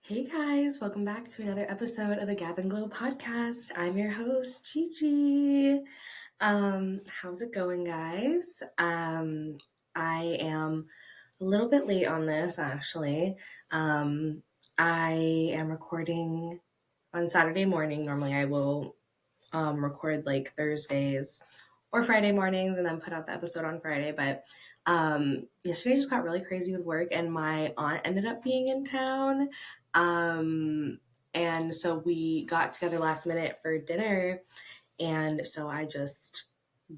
Hey guys, welcome back to another episode of the Gab and Glow podcast. I'm your host, Gigi. How's it going, guys? I am a little bit late on this actually. I am recording on Saturday morning. Normally I will record like Thursdays or Friday mornings and then put out the episode on Friday, but yesterday just got really crazy with work and my aunt ended up being in town. And so we got together last minute for dinner. And so I just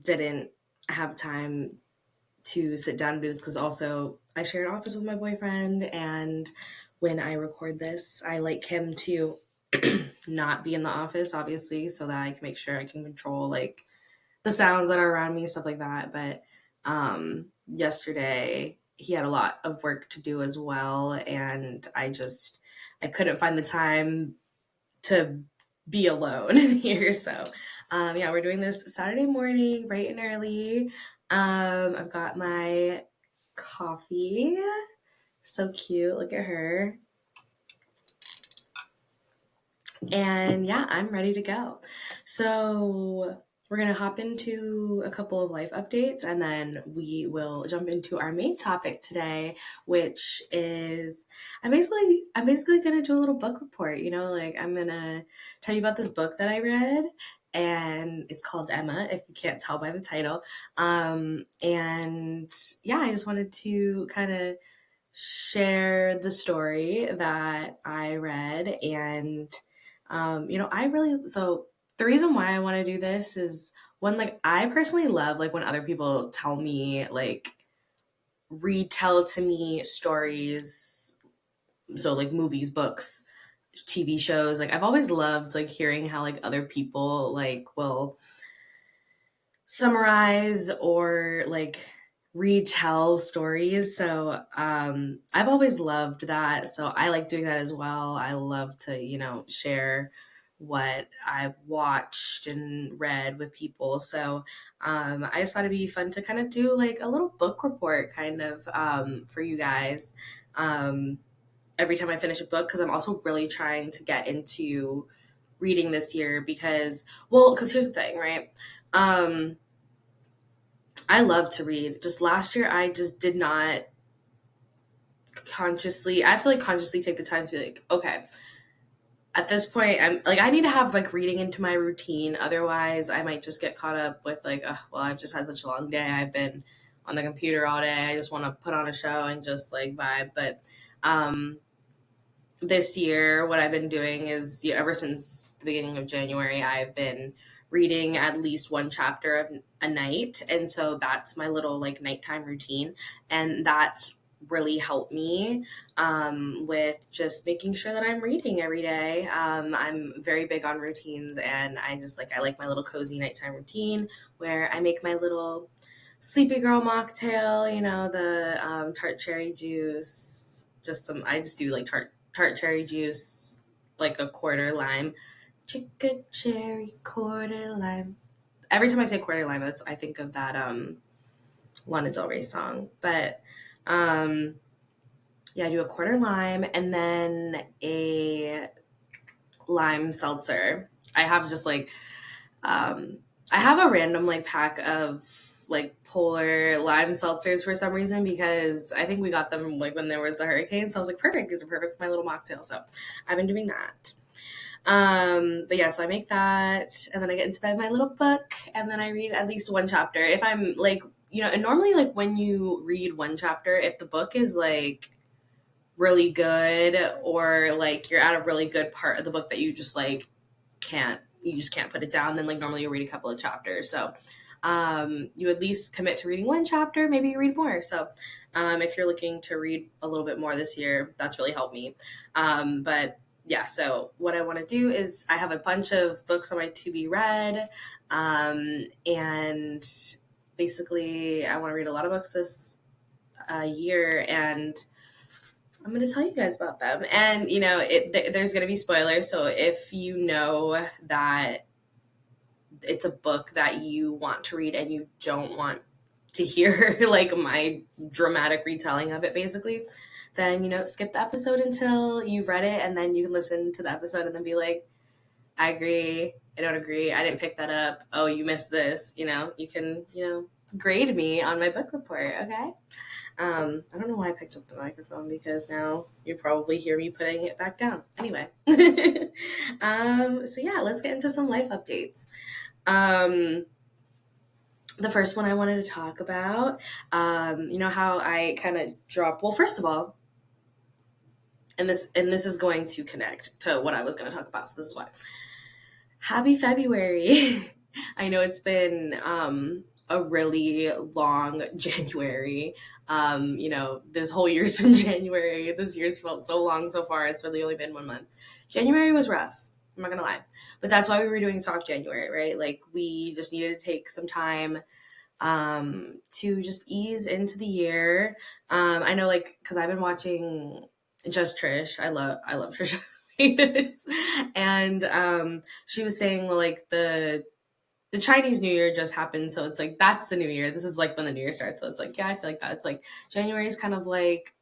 didn't have time to sit down and do this because also I share an office with my boyfriend. And when I record this, I like him to not be in the office, obviously, so that I can make sure I can control like the sounds that are around me, stuff like that. But yesterday he had a lot of work to do as well, and I couldn't find the time to be alone in here. So yeah, we're doing this Saturday morning, bright and early. I've got my coffee. So cute. Look at her. And yeah, I'm ready to go. So we're going to hop into a couple of life updates and then we will jump into our main topic today, which is I'm basically going to do a little book report, like I'm going to tell you about this book that I read and it's called Emma, if you can't tell by the title. And yeah, I just wanted to kind of share the story that I read and so the reason why I want to do this is one, like, I personally love, like, when other people tell me, like, retell to me stories. So, like, movies, books, TV shows. Like, I've always loved, like, hearing how, like, other people, like, will summarize or, like, retell stories. So, I've always loved that. So, I like doing that as well. I love to, share what I've watched and read with people. So I just thought it'd be fun to kind of do like a little book report kind of for you guys every time I finish a book because I'm also really trying to get into reading this year because here's the thing, right? I love to read. Just last year, I just did not I have to like consciously take the time to be like, okay, at this point I'm like I need to have like reading into my routine, otherwise I might just get caught up with like well, I've just had such a long day, I've been on the computer all day, I just want to put on a show and just like vibe. But this year what I've been doing is ever since the beginning of January I've been reading at least one chapter of a night, and so that's my little like nighttime routine, and that's really helped me with just making sure that I'm reading every day. I'm very big on routines, and I like my little cozy nighttime routine where I make my little sleepy girl mocktail, the tart cherry juice, I just do like tart cherry juice, like a quarter lime, chicka cherry quarter lime. Every time I say quarter lime, I think of that Lana Del Rey song. But yeah, I do a quarter lime and then a lime seltzer. I have just like I have a random like pack of like polar lime seltzers for some reason because I think we got them like when there was the hurricane. So I was like, perfect, these are perfect for my little mocktail. So I've been doing that. But yeah, so I make that and then I get into bed with my little book and then I read at least one chapter. If I'm like, and normally like when you read one chapter, if the book is like really good or like you're at a really good part of the book that you just like you just can't put it down, then like normally you read a couple of chapters. So you at least commit to reading one chapter, maybe you read more. So if you're looking to read a little bit more this year, that's really helped me. But yeah, so what I want to do is I have a bunch of books on my to be read, and basically I want to read a lot of books this year, and I'm going to tell you guys about them. And, there's going to be spoilers. So if you know that it's a book that you want to read and you don't want to hear like my dramatic retelling of it basically, then skip the episode until you've read it, and then you can listen to the episode and then be like, I agree, I don't agree, I didn't pick that up, oh, you missed this. You can grade me on my book report. Okay. I don't know why I picked up the microphone, because now you probably hear me putting it back down. Anyway. So yeah, let's get into some life updates. The first one I wanted to talk about, how I kind of drop. Well, first of all, and this is going to connect to what I was going to talk about. So this is why. Happy February. I know it's been a really long January. This whole year's been January. This year's felt so long so far. It's really only been 1 month. January was rough. I'm not going to lie. But that's why we were doing Soft January, right? Like, we just needed to take some time to just ease into the year. I know, like, because I've been watching Just Trish. I love Trisha. And she was saying, well, like, the Chinese New Year just happened, so it's like that's the new year. This is like when the new year starts. So it's like, yeah, I feel like that. It's like January is kind of like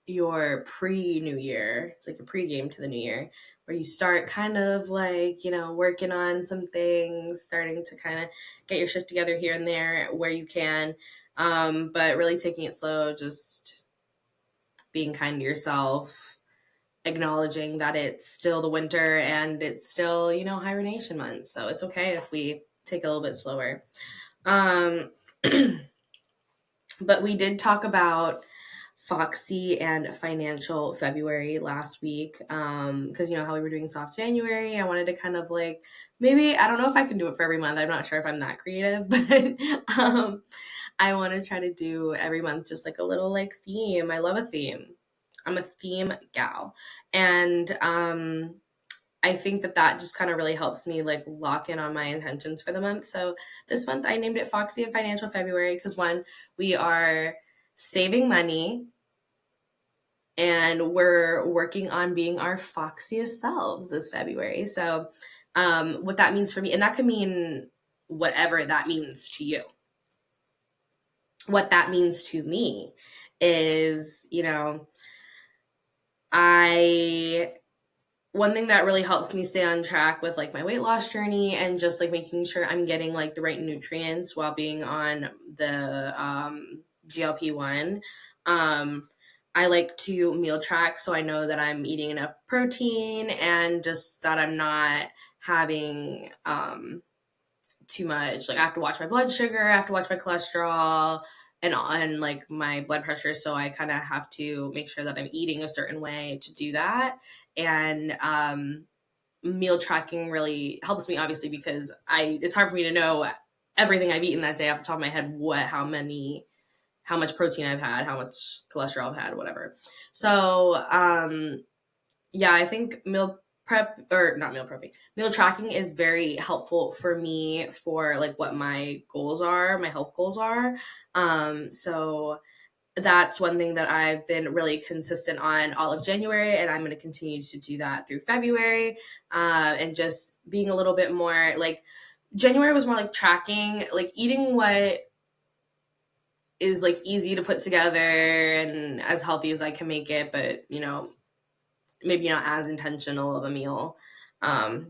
your pre-new year. It's like a pre-game to the new year, where you start kind of like, working on some things, starting to kind of get your shit together here and there where you can, but really taking it slow, just being kind to yourself, acknowledging that it's still the winter and it's still, hibernation months. So it's okay if we take a little bit slower. But we did talk about Foxy and Financial February last week, because how we were doing Soft January. I wanted to kind of like, maybe, I don't know if I can do it for every month. I'm not sure if I'm that creative, but I want to try to do every month just like a little like theme. I love a theme. I'm a theme gal. And I think that just kind of really helps me like lock in on my intentions for the month. So this month I named it Foxy and Financial February because, one, we are saving money and we're working on being our foxiest selves this February. So what that means for me, and that could mean whatever that means to you. What that means to me is, one thing that really helps me stay on track with like my weight loss journey and just like making sure I'm getting like the right nutrients while being on the GLP-1. I like to meal track so I know that I'm eating enough protein and just that I'm not having too much. Like, I have to watch my blood sugar, I have to watch my cholesterol and like my blood pressure. So I kind of have to make sure that I'm eating a certain way to do that. And meal tracking really helps me, obviously, because it's hard for me to know everything I've eaten that day off the top of my head, how much protein I've had, how much cholesterol I've had, whatever. So yeah, I think meal tracking is very helpful for me for like what my health goals are. So that's one thing that I've been really consistent on all of January, and I'm going to continue to do that through February, and just being a little bit more like, January was more like tracking, like eating what is like easy to put together and as healthy as I can make it, but maybe not as intentional of a meal,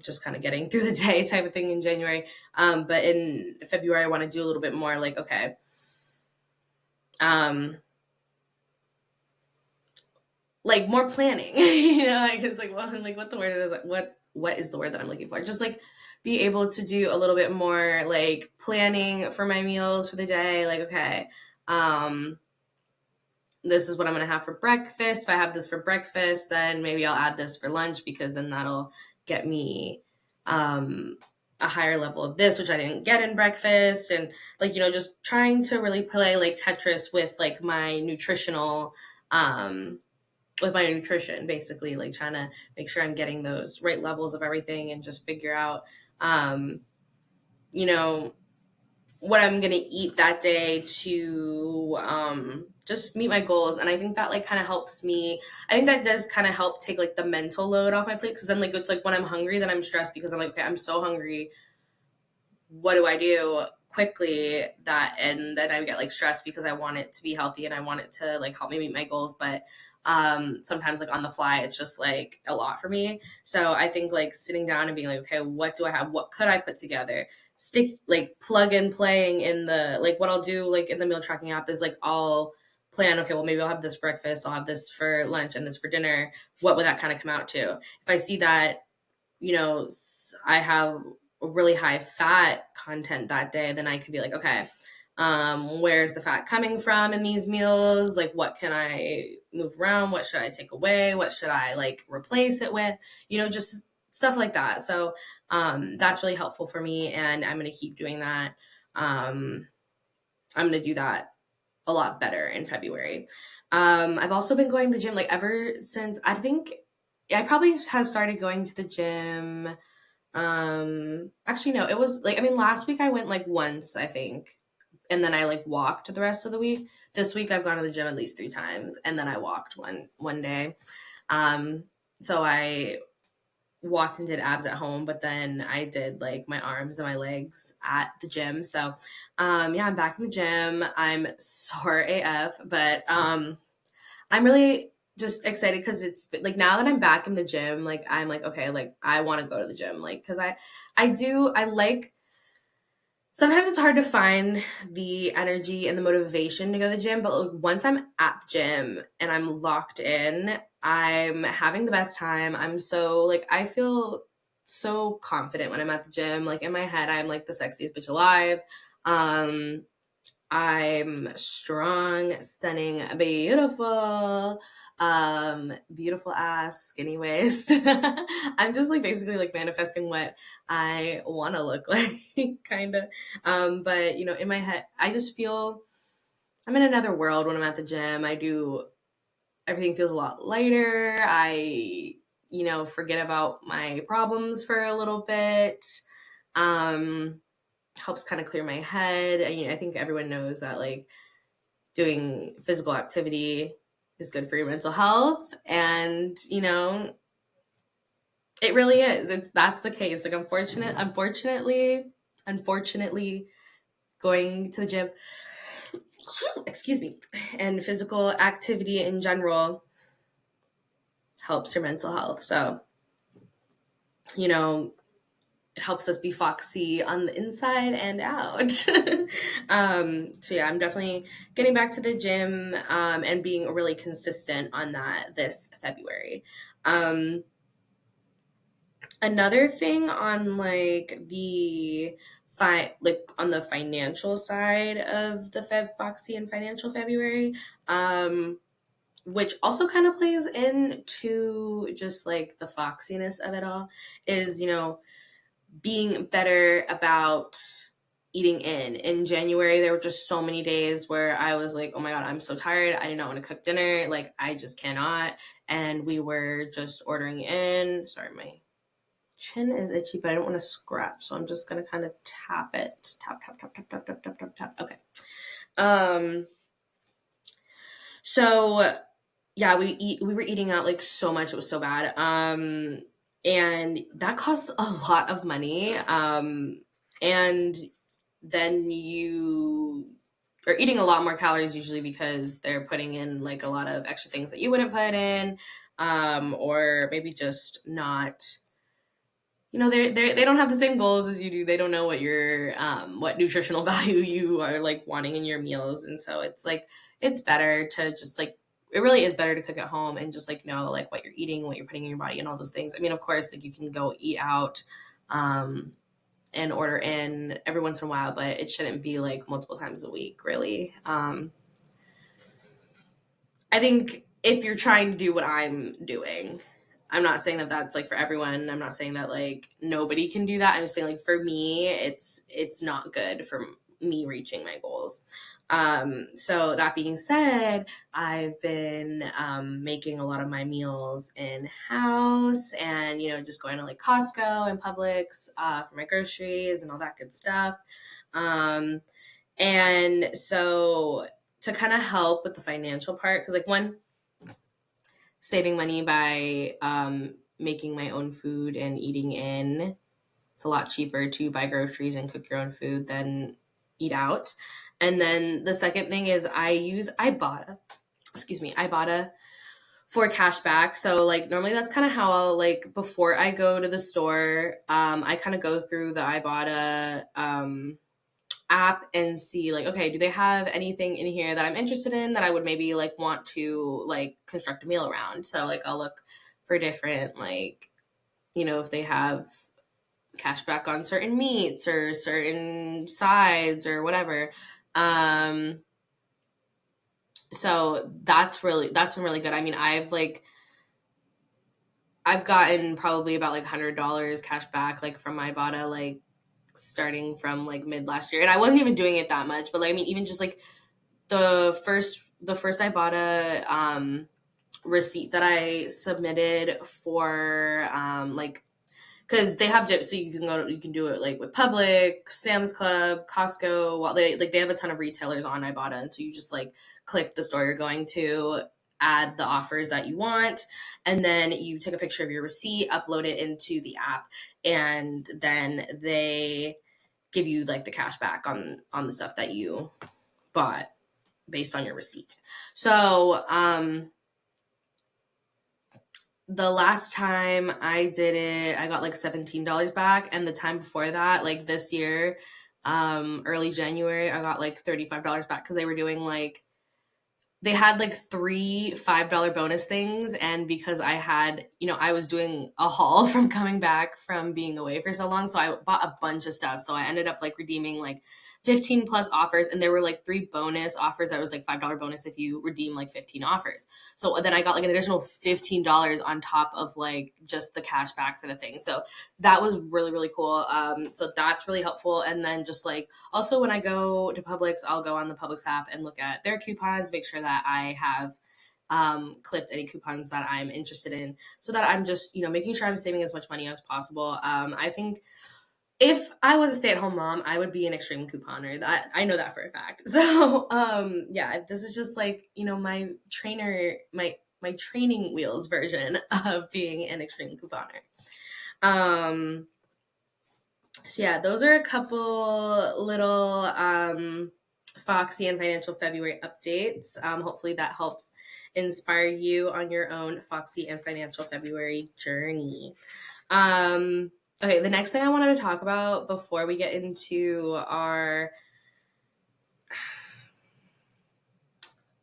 just kind of getting through the day type of thing in January. But in February, I want to do a little bit more like, okay, like more planning, like it's like, well, like what the word is, like, what is the word that I'm looking for? Just like be able to do a little bit more like planning for my meals for the day. Like, okay, this is what I'm going to have for breakfast. If I have this for breakfast, then maybe I'll add this for lunch, because then that'll get me a higher level of this, which I didn't get in breakfast. And like, just trying to really play like Tetris with like my nutritional, with my nutrition, basically, like trying to make sure I'm getting those right levels of everything and just figure out, what I'm going to eat that day to just meet my goals. And I think that like kind of helps me. I think that does kind of help take like the mental load off my plate, because then like it's like when I'm hungry, then I'm stressed because I'm like, okay, I'm so hungry. What do I do? quickly and then I get like stressed because I want it to be healthy and I want it to like help me meet my goals. But sometimes like on the fly, it's just like a lot for me. So I think like sitting down and being like, okay, what do I have? What could I put together? Stick like plug and playing in the like what I'll do like in the meal tracking app is like I'll plan, okay, well maybe I'll have this breakfast, I'll have this for lunch and this for dinner. What would that kind of come out to? If I see that, I have really high fat content that day, then I could be like, okay, where's the fat coming from in these meals? Like, what can I move around? What should I take away? What should I like replace it with? Just stuff like that. So that's really helpful for me, and I'm going to keep doing that. I'm going to do that a lot better in February. I've also been going to the gym like ever since I think I probably have started going to the gym. Actually, no, it was like, I mean, last week I went like once, I think, and then I like walked the rest of the week. This week I've gone to the gym at least 3 times, and then I walked one day. So I walked and did abs at home, but then I did like my arms and my legs at the gym. So yeah, I'm back in the gym. I'm sore AF, but I'm really just excited because it's like now that I'm back in the gym, like I'm like, okay, like I want to go to the gym, like because I like, sometimes it's hard to find the energy and the motivation to go to the gym, but like once I'm at the gym and I'm locked in, I'm having the best time. I'm so like, I feel so confident when I'm at the gym. Like in my head, I'm like the sexiest bitch alive. I'm strong, stunning, beautiful, beautiful ass, skinny waist. I'm just like basically like manifesting what I want to look like, kind of. But in my head, I just feel I'm in another world when I'm at the gym. Everything feels a lot lighter. I forget about my problems for a little bit. Helps kind of clear my head. I think everyone knows that like doing physical activity is good for your mental health, and it really is. That's the case. Like unfortunately, going to the gym, excuse me, and physical activity in general helps your mental health. So it helps us be foxy on the inside and out. So yeah, I'm definitely getting back to the gym and being really consistent on that this February. Another thing on like on the financial side of the Foxy and Financial February, which also kind of plays into just like the foxiness of it all, is being better about eating in January. There were just so many days where I was like, oh my God, I'm so tired. I do not want to cook dinner. Like, I just cannot. And we were just ordering in. Sorry, my chin is itchy, but I don't want to scratch. So I'm just going to kind of tap it. Tap, tap, tap, tap, tap, tap, tap, tap, tap. Okay. So yeah, we were eating out like so much. It was so bad. And that costs a lot of money. And then you are eating a lot more calories usually because they're putting in like a lot of extra things that you wouldn't put in, or maybe just not, they don't have the same goals as you do. They don't know what what nutritional value you are like wanting in your meals. And so it's like, it's better to just like, it really is better to cook at home and just like know like what you're eating, what you're putting in your body and all those things. I mean, of course, like you can go eat out, and order in every once in a while, but it shouldn't be like multiple times a week, really. I think if you're trying to do what I'm doing, I'm not saying that that's like for everyone. I'm not saying that like nobody can do that. I'm just saying like for me, it's not good for me reaching my goals. So that being said, I've been making a lot of my meals in house, and just going to like Costco and Publix for my groceries and all that good stuff. And so to kind of help with the financial part, because like one, saving money by making my own food and eating in, it's a lot cheaper to buy groceries and cook your own food than eat out. And then the second thing is I use Ibotta. Ibotta for cash back. So like normally that's kind of how I'll like before I go to the store, I kind of go through the Ibotta app and see like, okay, do they have anything in here that I'm interested in that I would maybe like want to like construct a meal around? So like I'll look for different like, if they have cash back on certain meats or certain sides or whatever. So that's been really good. I mean, I've gotten probably about like $100 cash back like from my Ibotta like starting from like mid last year, and I wasn't even doing it that much. But like I mean, even just like the first Ibotta receipt that I submitted for like because they have so you can do it like with Publix, Sam's Club, Costco. Well, they have a ton of retailers on Ibotta, and so you just like click the store you're going to, add the offers that you want, and then you take a picture of your receipt, upload it into the app, and then they give you like the cash back on the stuff that you bought based on your receipt. So the last time I did it, I got like $17 back. And the time before that, like this year, early January, I got like $35 back because they were doing like, they had like 3 $5 bonus things. And because I had, I was doing a haul from coming back from being away for so long. So I bought a bunch of stuff. So I ended up like redeeming like 15 plus offers, and there were like 3 bonus offers that was like $5 bonus if you redeem like 15 offers. So then I got like an additional $15 on top of like just the cash back for the thing. So that was really, really cool. So that's really helpful. And then just like also when I go to Publix, I'll go on the Publix app and look at their coupons, make sure that I have clipped any coupons that I'm interested in, so that I'm just, making sure I'm saving as much money as possible. I think if I was a stay-at-home mom, I would be an extreme couponer. That I know that for a fact. So, yeah, this is just like, my training wheels version of being an extreme couponer. So yeah, those are a couple little Foxy and Financial February updates. Hopefully that helps inspire you on your own Foxy and Financial February journey. Okay, the next thing I wanted to talk about before we get into our...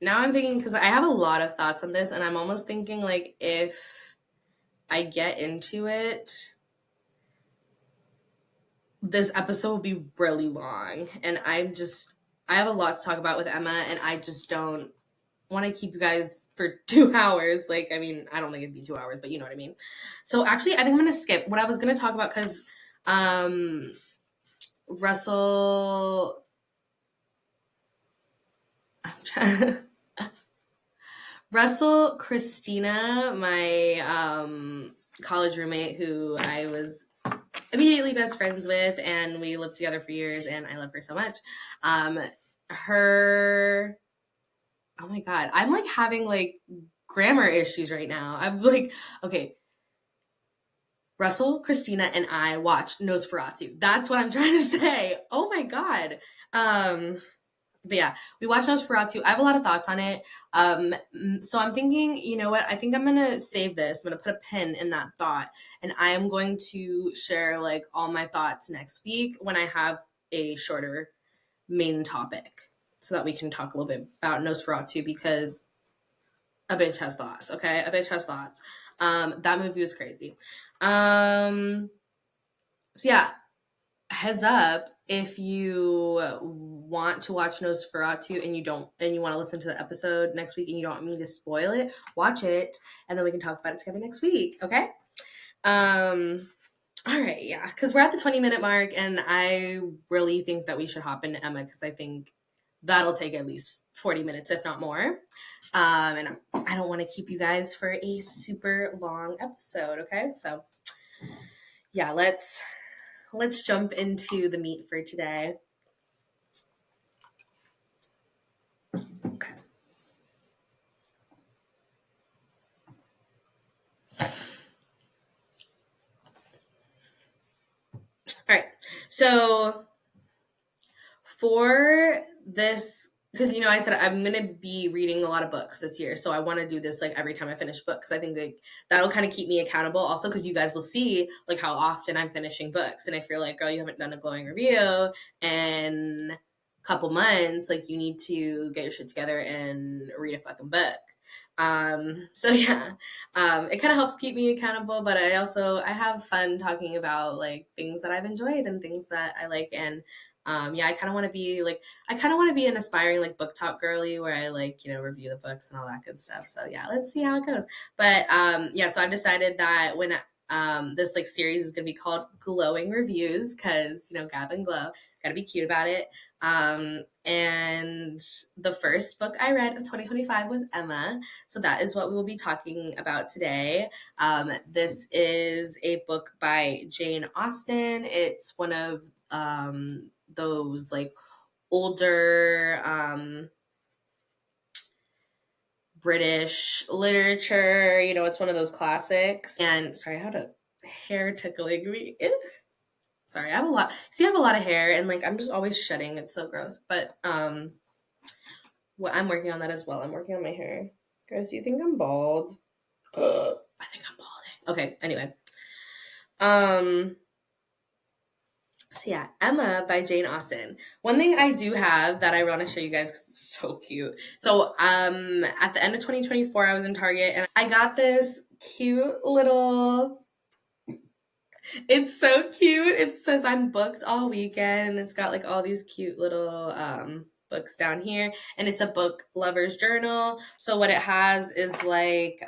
Now I'm thinking, because I have a lot of thoughts on this, and I'm almost thinking like if I get into it, this episode will be really long, and I have a lot to talk about with Emma, and I just don't want to keep you guys for 2 hours. Like, I mean, I don't think it'd be 2 hours, but you know what I mean. So actually, I think I'm going to skip what I was going to talk about, because Russell, Christina, my college roommate, who I was immediately best friends with, and we lived together for years, and I love her so much. Oh my God, I'm like having like grammar issues right now. I'm like, okay, Russell, Christina, and I watched Nosferatu. That's what I'm trying to say. Oh my God. But yeah, we watched Nosferatu. I have a lot of thoughts on it. So I'm thinking, you know what? I think I'm going to save this. I'm going to put a pin in that thought. And I am going to share like all my thoughts next week when I have a shorter main topic, so that we can talk a little bit about Nosferatu, because a bitch has thoughts, okay? A bitch has thoughts. That movie was crazy. So yeah, heads up, if you want to watch Nosferatu and you want to listen to the episode next week and you don't want me to spoil it, watch it, and then we can talk about it together next week, okay? All right, yeah, because we're at the 20-minute mark, and I really think that we should hop into Emma, because I think that'll take at least 40 minutes, if not more. And I don't want to keep you guys for a super long episode, okay? So yeah, let's jump into the meat for today. Okay. All right. So for this, because I said I'm gonna be reading a lot of books this year, so I want to do this like every time I finish a book, because I think like that'll kind of keep me accountable. Also, because you guys will see like how often I'm finishing books, and if you're like, girl, you haven't done a glowing review in a couple months, like you need to get your shit together and read a fucking book. So yeah, it kind of helps keep me accountable, but I have fun talking about like things that I've enjoyed and things that I like. And yeah, I kind of want to be an aspiring like book talk girly, where I like, review the books and all that good stuff. So yeah, let's see how it goes. But yeah, so I've decided that when this like series is gonna be called Glowing Reviews, because Gab and Glow, gotta be cute about it. And the first book I read of 2025 was Emma, so that is what we will be talking about today. This is a book by Jane Austen. It's one of those like older British literature. It's one of those classics. And sorry, I had a hair tickling me. Sorry, I have a lot. See, I have a lot of hair, and like I'm just always shedding. It's so gross. But well, I'm working on that as well. I'm working on my hair. Guys, do you think I'm bald? I think I'm balding. Okay. Anyway. So yeah, Emma by Jane Austen. One thing I do have that I want to show you guys because it's so cute. So at the end of 2024, I was in Target and I got this cute little. It's so cute. It says I'm booked all weekend, and it's got like all these cute little books down here, and it's a book lover's journal. So what it has is like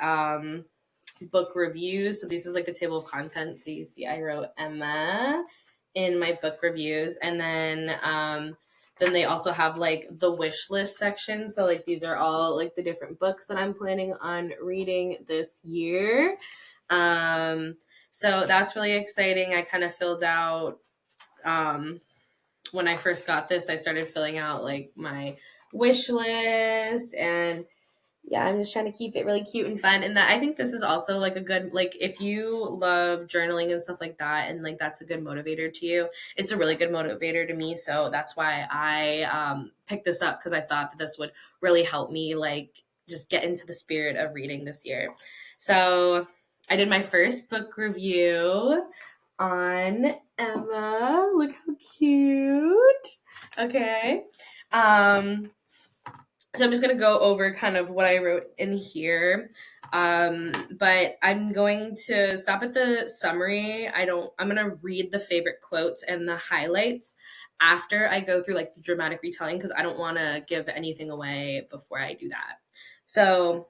book reviews. So this is like the table of contents. So you see I wrote Emma in my book reviews, and then they also have like the wish list section. So like these are all like the different books that I'm planning on reading this year. So that's really exciting. I kind of filled out when I first got this, I started filling out like my wish list, and yeah, I'm just trying to keep it really cute and fun. And that I think this is also like a good, like if you love journaling and stuff like that, and like that's a good motivator to you, it's a really good motivator to me. So that's why I picked this up, because I thought that this would really help me like just get into the spirit of reading this year. So I did my first book review on Emma. Look how cute. Okay. So I'm just going to go over kind of what I wrote in here. But I'm going to stop at the summary. I'm going to read the favorite quotes and the highlights after I go through like the dramatic retelling, because I don't want to give anything away before I do that. So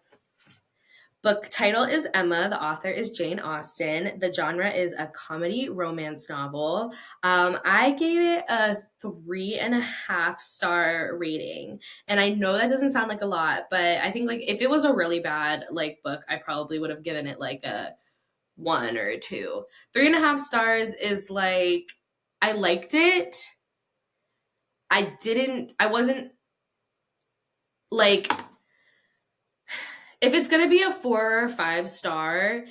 book title is Emma. The author is Jane Austen. The genre is a comedy romance novel. I gave it a 3.5-star rating. And I know that doesn't sound like a lot, but I think like if it was a really bad like book, I probably would have given it like a 1 or a 2. 3.5 stars is like, I liked it. I wasn't like, if it's going to be a 4 or 5 star,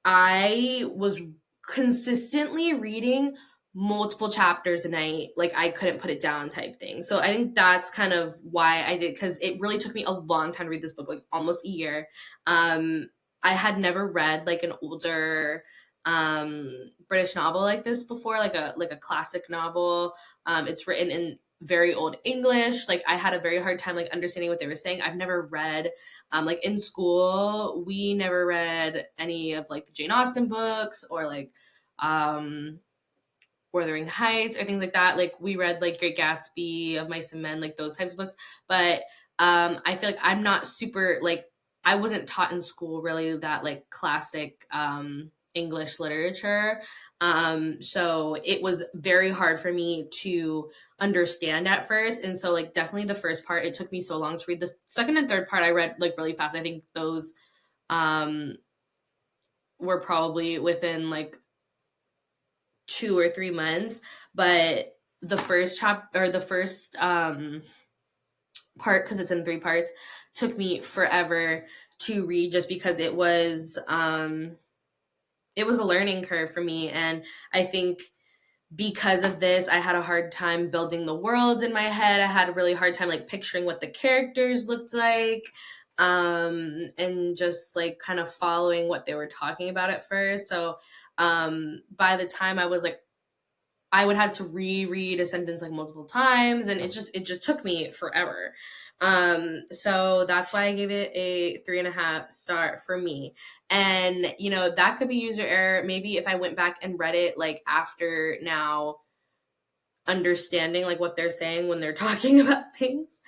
I was consistently reading multiple chapters a night. Like I couldn't put it down type thing. So I think that's kind of why I did, because it really took me a long time to read this book, like almost a year. I had never read like an older British novel like this before, like a classic novel. It's written in very old English. Like I had a very hard time like understanding what they were saying. I've never read like in school, we never read any of like the Jane Austen books, or like Wuthering Heights or things like that. Like we read like Great Gatsby, Of Mice and Men, like those types of books. But I feel like I'm not super like, I wasn't taught in school really that like classic English literature. So it was very hard for me to understand at first. And so like definitely the first part, it took me so long to read. The second and third part I read like really fast. I think those were probably within like 2 or 3 months. But the first part, because it's in 3 parts, took me forever to read, just because it was a learning curve for me. And I think because of this, I had a hard time building the worlds in my head. I had a really hard time like picturing what the characters looked like, and just like kind of following what they were talking about at first. So by the time I was like, I would have to reread a sentence like multiple times, and it just took me forever. So that's why I gave it a 3.5 star for me. And that could be user error. Maybe if I went back and read it like after now understanding like what they're saying when they're talking about things,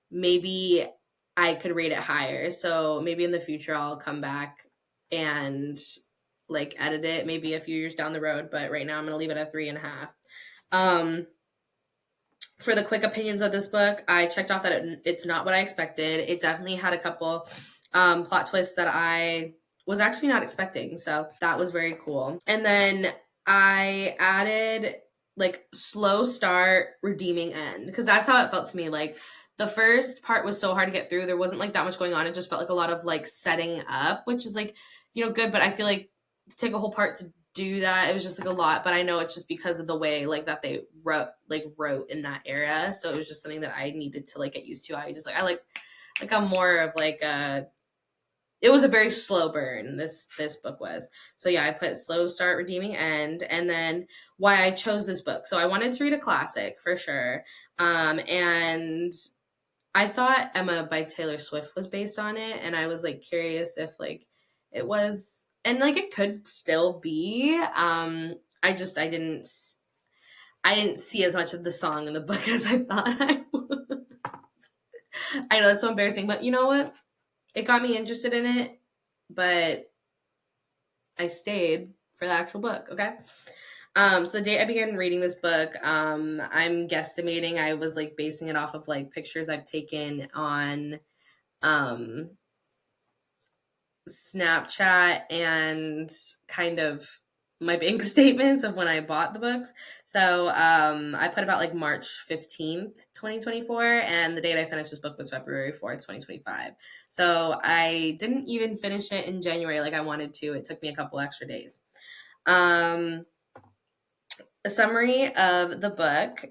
maybe I could rate it higher. So maybe in the future I'll come back and like edit it maybe a few years down the road, but right now I'm gonna leave it at 3.5. For the quick opinions of this book, I checked off that it's not what I expected. It definitely had a couple plot twists that I was actually not expecting, so that was very cool. And then I added like slow start, redeeming end, because that's how it felt to me. Like the first part was so hard to get through. There wasn't like that much going on. It just felt like a lot of like setting up, which is like good, but I feel like to take a whole part to do that, it was just like a lot. But I know it's just because of the way like that they wrote in that era, so it was just something that I needed to like get used to. I like I'm more of like a it was a very slow burn, this book was. So yeah, I put slow start, redeeming end. And then why I chose this book, so I wanted to read a classic for sure, and I thought Emma by Taylor Swift was based on it, and I was like curious if like it was, and like it could still be. I didn't see as much of the song in the book as I thought I would. I know it's so embarrassing, but you know what? It got me interested in it, but I stayed for the actual book, okay? So the day I began reading this book, I'm guesstimating I was like basing it off of like pictures I've taken on Snapchat and kind of my bank statements of when I bought the books. So I put about like March 15th, 2024, and the date I finished this book was February 4th, 2025. So I didn't even finish it in January like I wanted to. It took me a couple extra days. A summary of the book.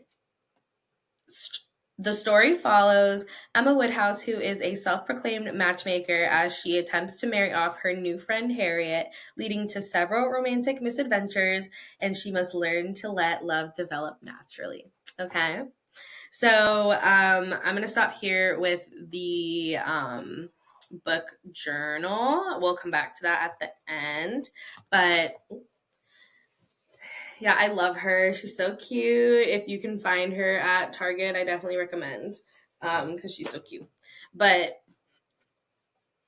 The story follows Emma Woodhouse, who is a self-proclaimed matchmaker, as she attempts to marry off her new friend Harriet, leading to several romantic misadventures, and she must learn to let love develop naturally. Okay, so I'm going to stop here with the book journal. We'll come back to that at the end, but yeah, I love her. She's so cute. If you can find her at Target, I definitely recommend, because she's so cute. But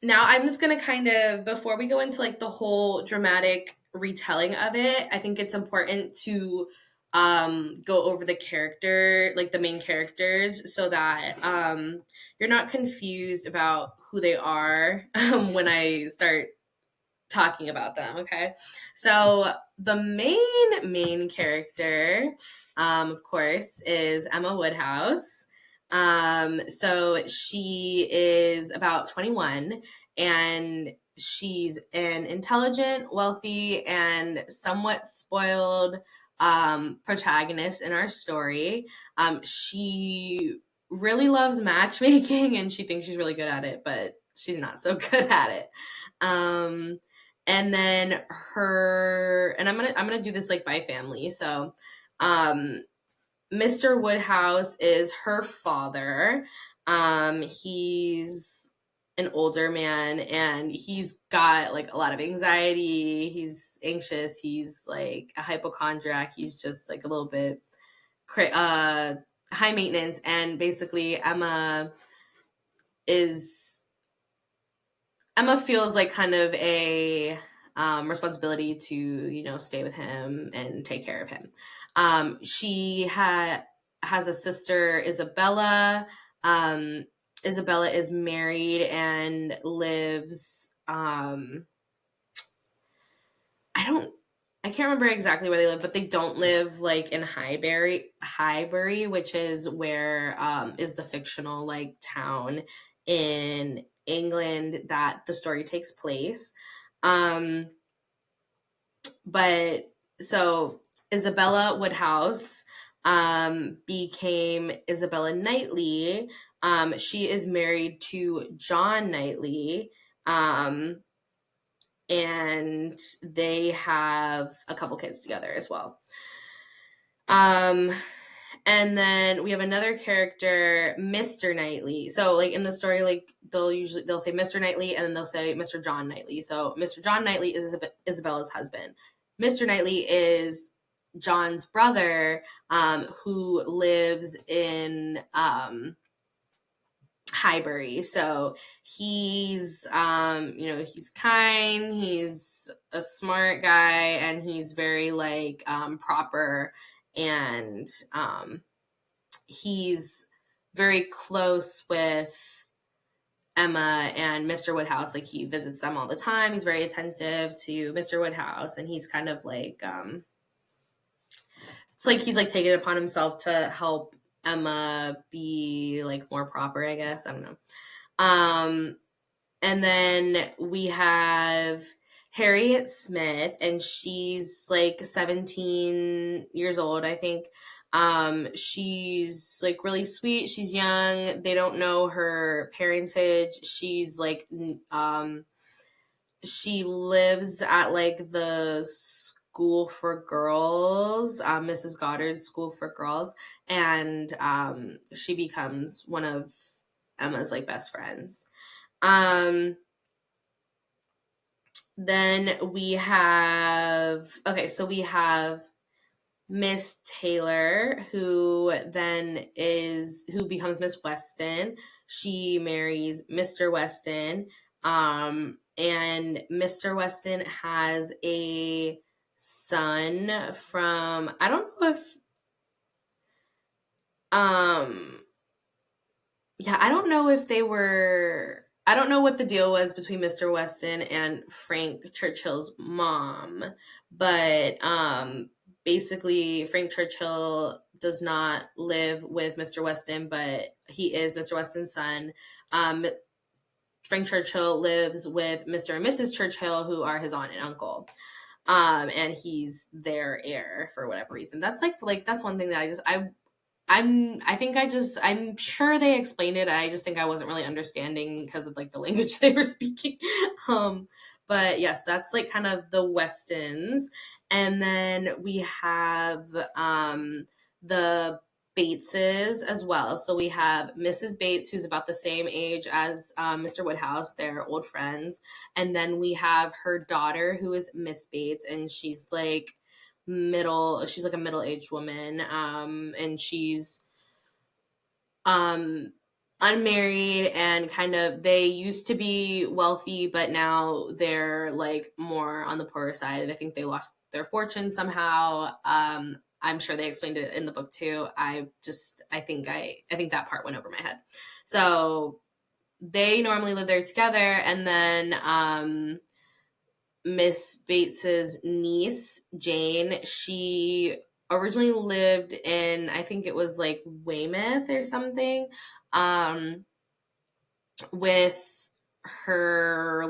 now I'm just going to kind of, before we go into like the whole dramatic retelling of it, I think it's important to go over the character, like the main characters, so that you're not confused about who they are when I start talking about them. Okay, so the main character, of course, is Emma Woodhouse. So she is about 21, and she's an intelligent, wealthy, and somewhat spoiled protagonist in our story. She really loves matchmaking, and she thinks she's really good at it, but she's not so good at it. And then I'm gonna do this like by family. So Mr. Woodhouse is her father. He's an older man, and he's got like a lot of anxiety. He's anxious. He's like a hypochondriac. He's just like a little bit high maintenance. And basically Emma feels like kind of a responsibility to, stay with him and take care of him. She has a sister, Isabella. Isabella is married and lives. I can't remember exactly where they live, but they don't live like in Highbury, which is where is the fictional like town in England that the story takes place. But so Isabella Woodhouse became Isabella Knightley. She is married to John Knightley. And they have a couple kids together as well. And then we have another character, Mr. Knightley. So like in the story, like they'll say Mr. Knightley and then they'll say Mr. John Knightley. So Mr. John Knightley is Isabella's husband. Mr. Knightley is John's brother, who lives in Highbury. So he's he's kind, he's a smart guy, and he's very like proper, and he's very close with Emma and Mr. Woodhouse. Like he visits them all the time. He's very attentive to Mr. Woodhouse, and he's kind of like it's like he's like taken it upon himself to help Emma be like more proper, I guess. I don't know. And then we have Harriet Smith, and she's like 17 years old, I think. She's like really sweet. She's young. They don't know her parentage. She's like, she lives at like the school for girls, Mrs. Goddard's school for girls, and she becomes one of Emma's like best friends. Then we have Miss Taylor, who becomes Miss Weston. She marries Mr. Weston. And Mr. Weston has a son from, I don't know if I don't know if they were, I don't know what the deal was between Mr. Weston and Frank Churchill's mom, but basically Frank Churchill does not live with Mr. Weston, but he is Mr. Weston's son. Frank Churchill lives with Mr. and Mrs. Churchill, who are his aunt and uncle. And he's their heir for whatever reason. That's that's one thing that I'm sure they explained it. I just think I wasn't really understanding because of like the language they were speaking. But yes, that's like kind of the Westons. And then we have the Bateses as well. So we have Mrs. Bates, who's about the same age as Mr. Woodhouse. They're old friends. And then we have her daughter, who is Miss Bates, and she's like a middle-aged woman, and she's unmarried, and kind of, they used to be wealthy, but now they're like more on the poorer side. I think they lost their fortune somehow. I'm sure they explained it in the book too. I think that part went over my head. So they normally live there together, and then Miss Bates's niece, Jane, she originally lived in, I think it was like Weymouth or something, with her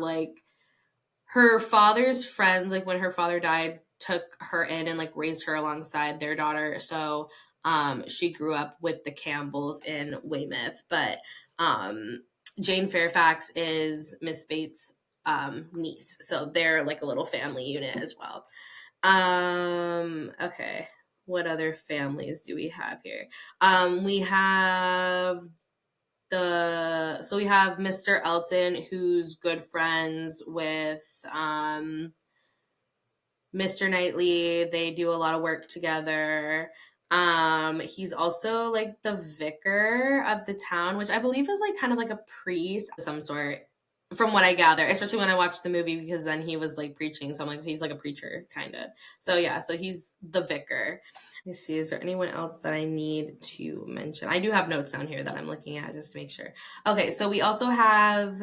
father's friends. Like when her father died, took her in and like raised her alongside their daughter. So she grew up with the Campbells in Weymouth. But Jane Fairfax is Miss Bates' niece. So they're like a little family unit as well. Okay. What other families do we have here? We have Mr. Elton, who's good friends with Mr. Knightley. They do a lot of work together. He's also like the vicar of the town, which I believe is like kind of like a priest of some sort, from what I gather, especially when I watched the movie, because then he was like preaching. So I'm like, he's like a preacher kind of. So yeah, so he's the vicar. Let me see, is there anyone else that I need to mention? I do have notes down here that I'm looking at just to make sure. Okay, so we also have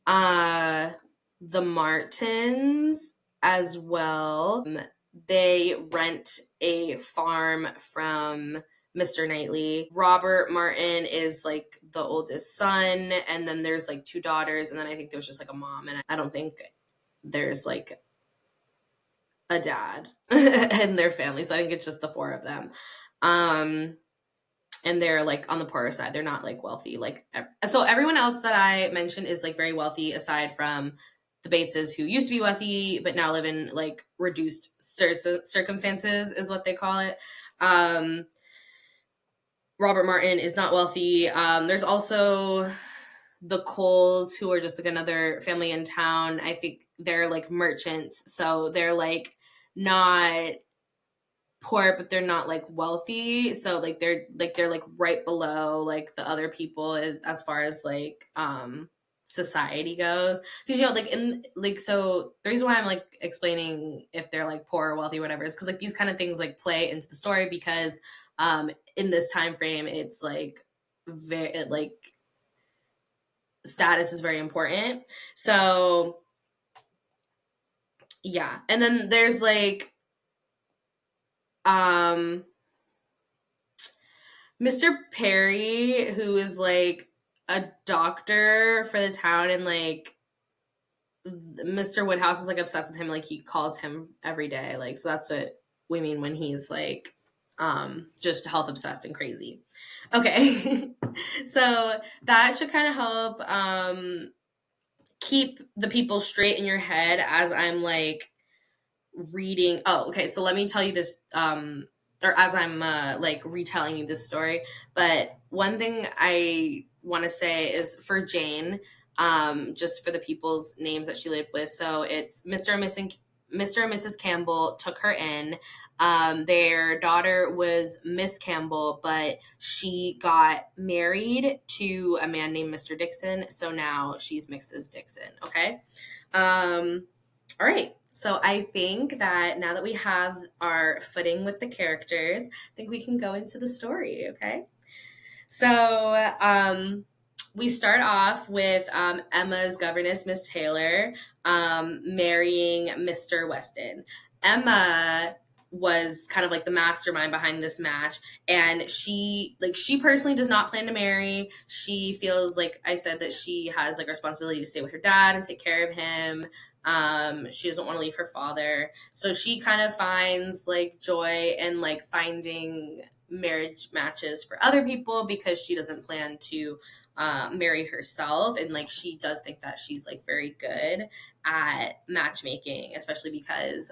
the Martins as well. They rent a farm from Mr. Knightley. Robert Martin is like the oldest son, and then there's like two daughters, and then I think there's just like a mom, and I don't think there's like a dad and their family. So I think it's just the four of them. And they're like on the poorer side. They're not like wealthy. Like, so everyone else that I mentioned is like very wealthy, aside from the Bateses, who used to be wealthy but now live in like reduced circumstances, is what they call it. Robert Martin is not wealthy. There's also the Coles, who are just like another family in town. I think they're like merchants, so they're like not poor, but they're not like wealthy. So like they're like right below like the other people as far as like society goes. Because like in like, so the reason why I'm like explaining if they're like poor or wealthy or whatever is because like these kind of things like play into the story, because in this time frame it's like very like status is very important. So yeah. And then there's like Mr. Perry, who is like a doctor for the town, and like Mr. Woodhouse is like obsessed with him. Like he calls him every day. Like, so that's what we mean when he's like just health obsessed and crazy. Okay. So that should kind of help keep the people straight in your head as I'm like reading. Oh, okay. So let me tell you this, or as I'm like retelling you this story. But one thing I want to say is for Jane, just for the people's names that she lived with. So it's Mr. and Mrs. Campbell took her in. Their daughter was Miss Campbell, but she got married to a man named Mr. Dixon. So now she's Mrs. Dixon. Okay. All right. So I think that now that we have our footing with the characters, I think we can go into the story, okay? So we start off with Emma's governess, Miss Taylor, marrying Mr. Weston. Emma was kind of like the mastermind behind this match, and she personally does not plan to marry. She feels like I said that she has like a responsibility to stay with her dad and take care of him. She doesn't want to leave her father, so she kind of finds like joy in like finding marriage matches for other people because she doesn't plan to marry herself. And like she does think that she's like very good at matchmaking, especially because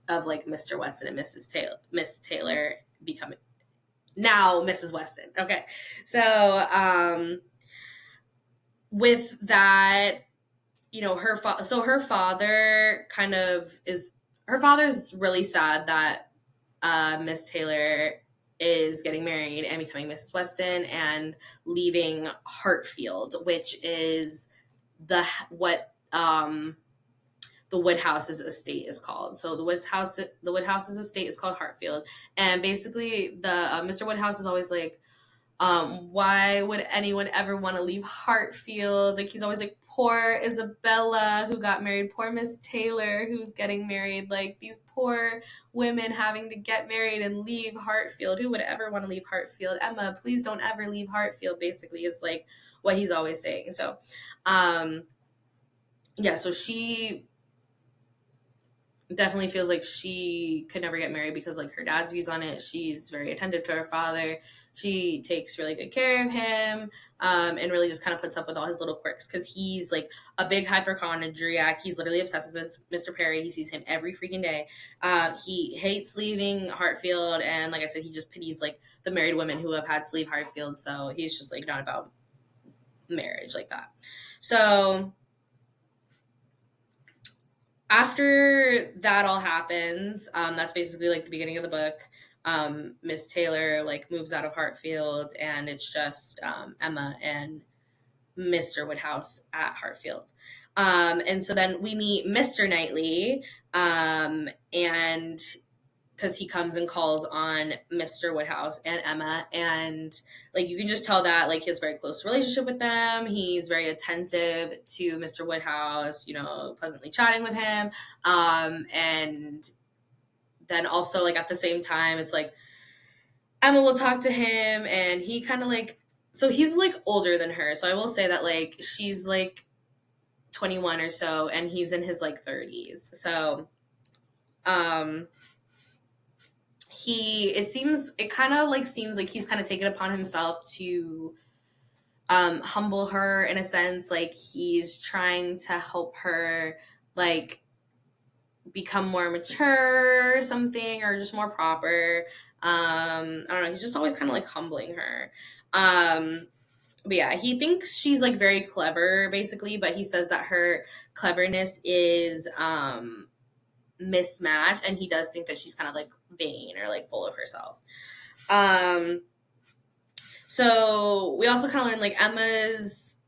of like Mr. Weston and Miss Taylor becoming now Mrs. Weston. Okay. So with that, you know, her father kind of is, her father's really sad that Miss Taylor is getting married and becoming Mrs. Weston and leaving Hartfield, which is the Woodhouse's estate is called. So the Woodhouse's estate is called Hartfield, and basically the Mr. Woodhouse is always like, why would anyone ever want to leave Hartfield? Like he's always like, poor Isabella who got married, poor Miss Taylor who's getting married, like these poor women having to get married and leave Hartfield. Who would ever want to leave Hartfield? Emma, please don't ever leave Hartfield, basically is like what he's always saying. So yeah, so she definitely feels like she could never get married because like her dad's views on it. She's very attentive to her father. She takes really good care of him, and really just kind of puts up with all his little quirks because he's like a big hypochondriac. He's literally obsessed with Mr. Perry. He sees him every freaking day. He hates leaving Hartfield, and like I said, he just pities like the married women who have had to leave Hartfield. So he's just like not about marriage like that. So after that all happens, that's basically like the beginning of the book. Miss Taylor like moves out of Hartfield, and it's just Emma and Mr. Woodhouse at Hartfield. And so then we meet Mr. Knightley, and because he comes and calls on Mr. Woodhouse and Emma, and like you can just tell that like he has a very close relationship with them. He's very attentive to Mr. Woodhouse, you know, pleasantly chatting with him, and then also like at the same time it's like Emma will talk to him, and he kind of like, so he's like older than her, so I will say that like she's like 21 or so and he's in his like 30s. So It kind of like seems like he's kind of taken upon himself to humble her in a sense. Like he's trying to help her like become more mature or something, or just more proper. I don't know, he's just always kind of like humbling her. But yeah, he thinks she's like very clever basically, but he says that her cleverness is mismatched, and he does think that she's kind of like vain or like full of herself. So we also kind of learned like Emma's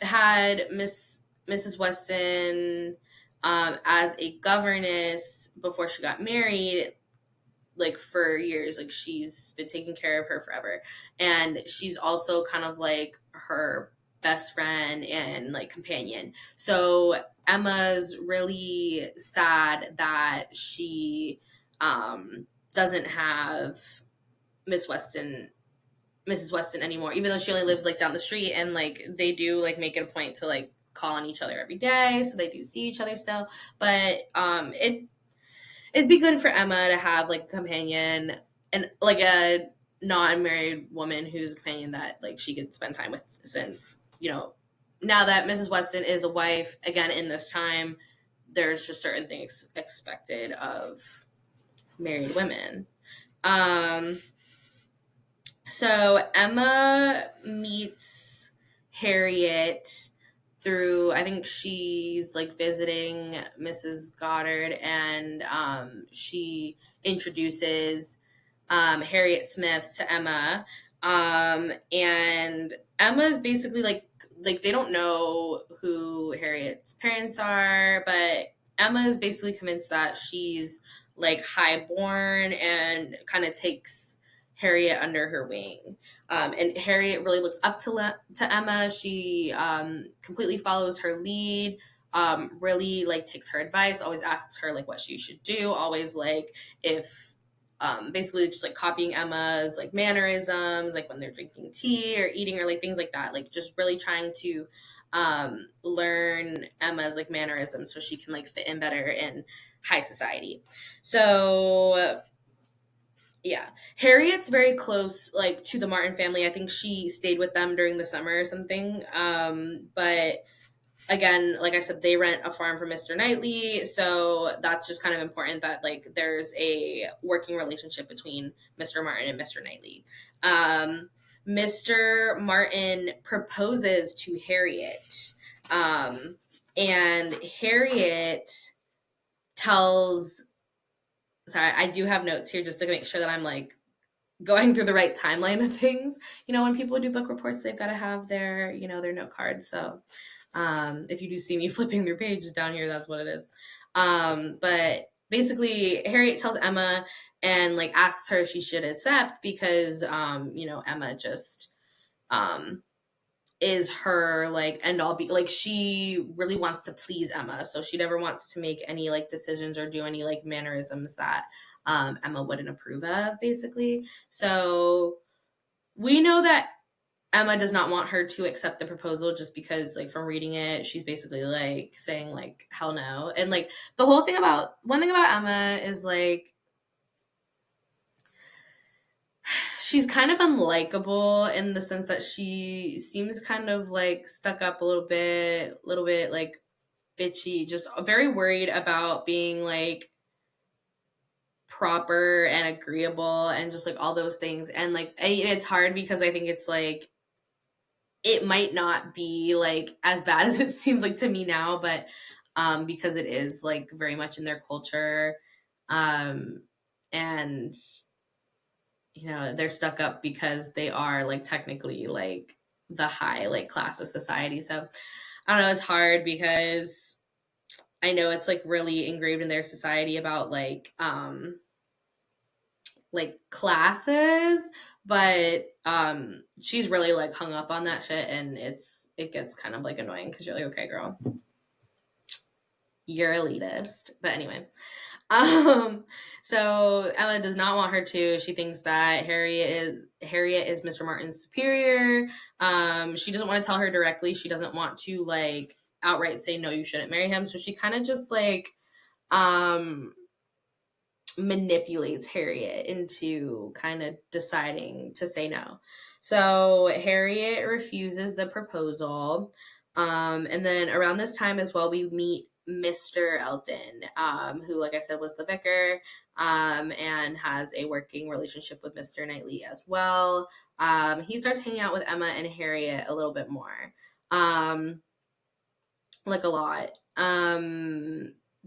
had Mrs. Weston as a governess before she got married, like for years. Like she's been taking care of her forever, and she's also kind of like her best friend and like companion. So Emma's really sad that she doesn't have Miss Weston Mrs. Weston anymore, even though she only lives like down the street, and like they do like make it a point to like call on each other every day, so they do see each other still. But it'd be good for Emma to have like a companion, and like a non-married woman who's a companion that like she could spend time with, since now that Mrs. Weston is a wife again in this time, there's just certain things expected of married women. So Emma meets Harriet through, I think she's like visiting Mrs. Goddard, and she introduces Harriet Smith to Emma. And Emma's basically like they don't know who Harriet's parents are, but Emma is basically convinced that she's like highborn and kind of takes Harriet under her wing. And Harriet really looks up to Emma. She completely follows her lead, really like takes her advice, always asks her like what she should do, always like if basically just like copying Emma's like mannerisms, like when they're drinking tea or eating or like things like that, like just really trying to learn Emma's like mannerisms so she can like fit in better in high society. So yeah, Harriet's very close like to the Martin family. I think she stayed with them during the summer or something. But again, like I said, they rent a farm for Mr. Knightley, so that's just kind of important that like there's a working relationship between Mr. Martin and Mr. Knightley. Mr. Martin proposes to Harriet, and Harriet tells. Sorry, I do have notes here just to make sure that I'm like going through the right timeline of things. When people do book reports, they've got to have their, their note cards. So if you do see me flipping through pages down here, that's what it is. But basically, Harriet tells Emma and like asks her if she should accept because, Emma just is her like end all be like she really wants to please Emma, so she never wants to make any like decisions or do any like mannerisms that Emma wouldn't approve of, basically. So we know that Emma does not want her to accept the proposal, just because like from reading it, she's basically like saying like hell no. And like one thing about Emma is like she's kind of unlikable in the sense that she seems kind of like stuck up a little bit like bitchy, just very worried about being like proper and agreeable and just like all those things. And like it's hard because I think it's like it might not be like as bad as it seems like to me now, but because it is like very much in their culture, and they're stuck up because they are like technically like the high like class of society. So I don't know, it's hard because I know it's like really engraved in their society about like classes, but she's really like hung up on that shit, and it gets kind of like annoying because you're like, okay girl, you're elitist. But anyway, so Ella does not want her to. She thinks that Harriet is Mr. Martin's superior. She doesn't want to tell her directly. She doesn't want to like outright say no, you shouldn't marry him. So she kind of just like um, manipulates Harriet into kind of deciding to say no. So Harriet refuses the proposal. And then around this time as well, we meet Mr. Elton, who, like I said, was the vicar, and has a working relationship with Mr. Knightley as well. He starts hanging out with Emma and Harriet a little bit more, like a lot.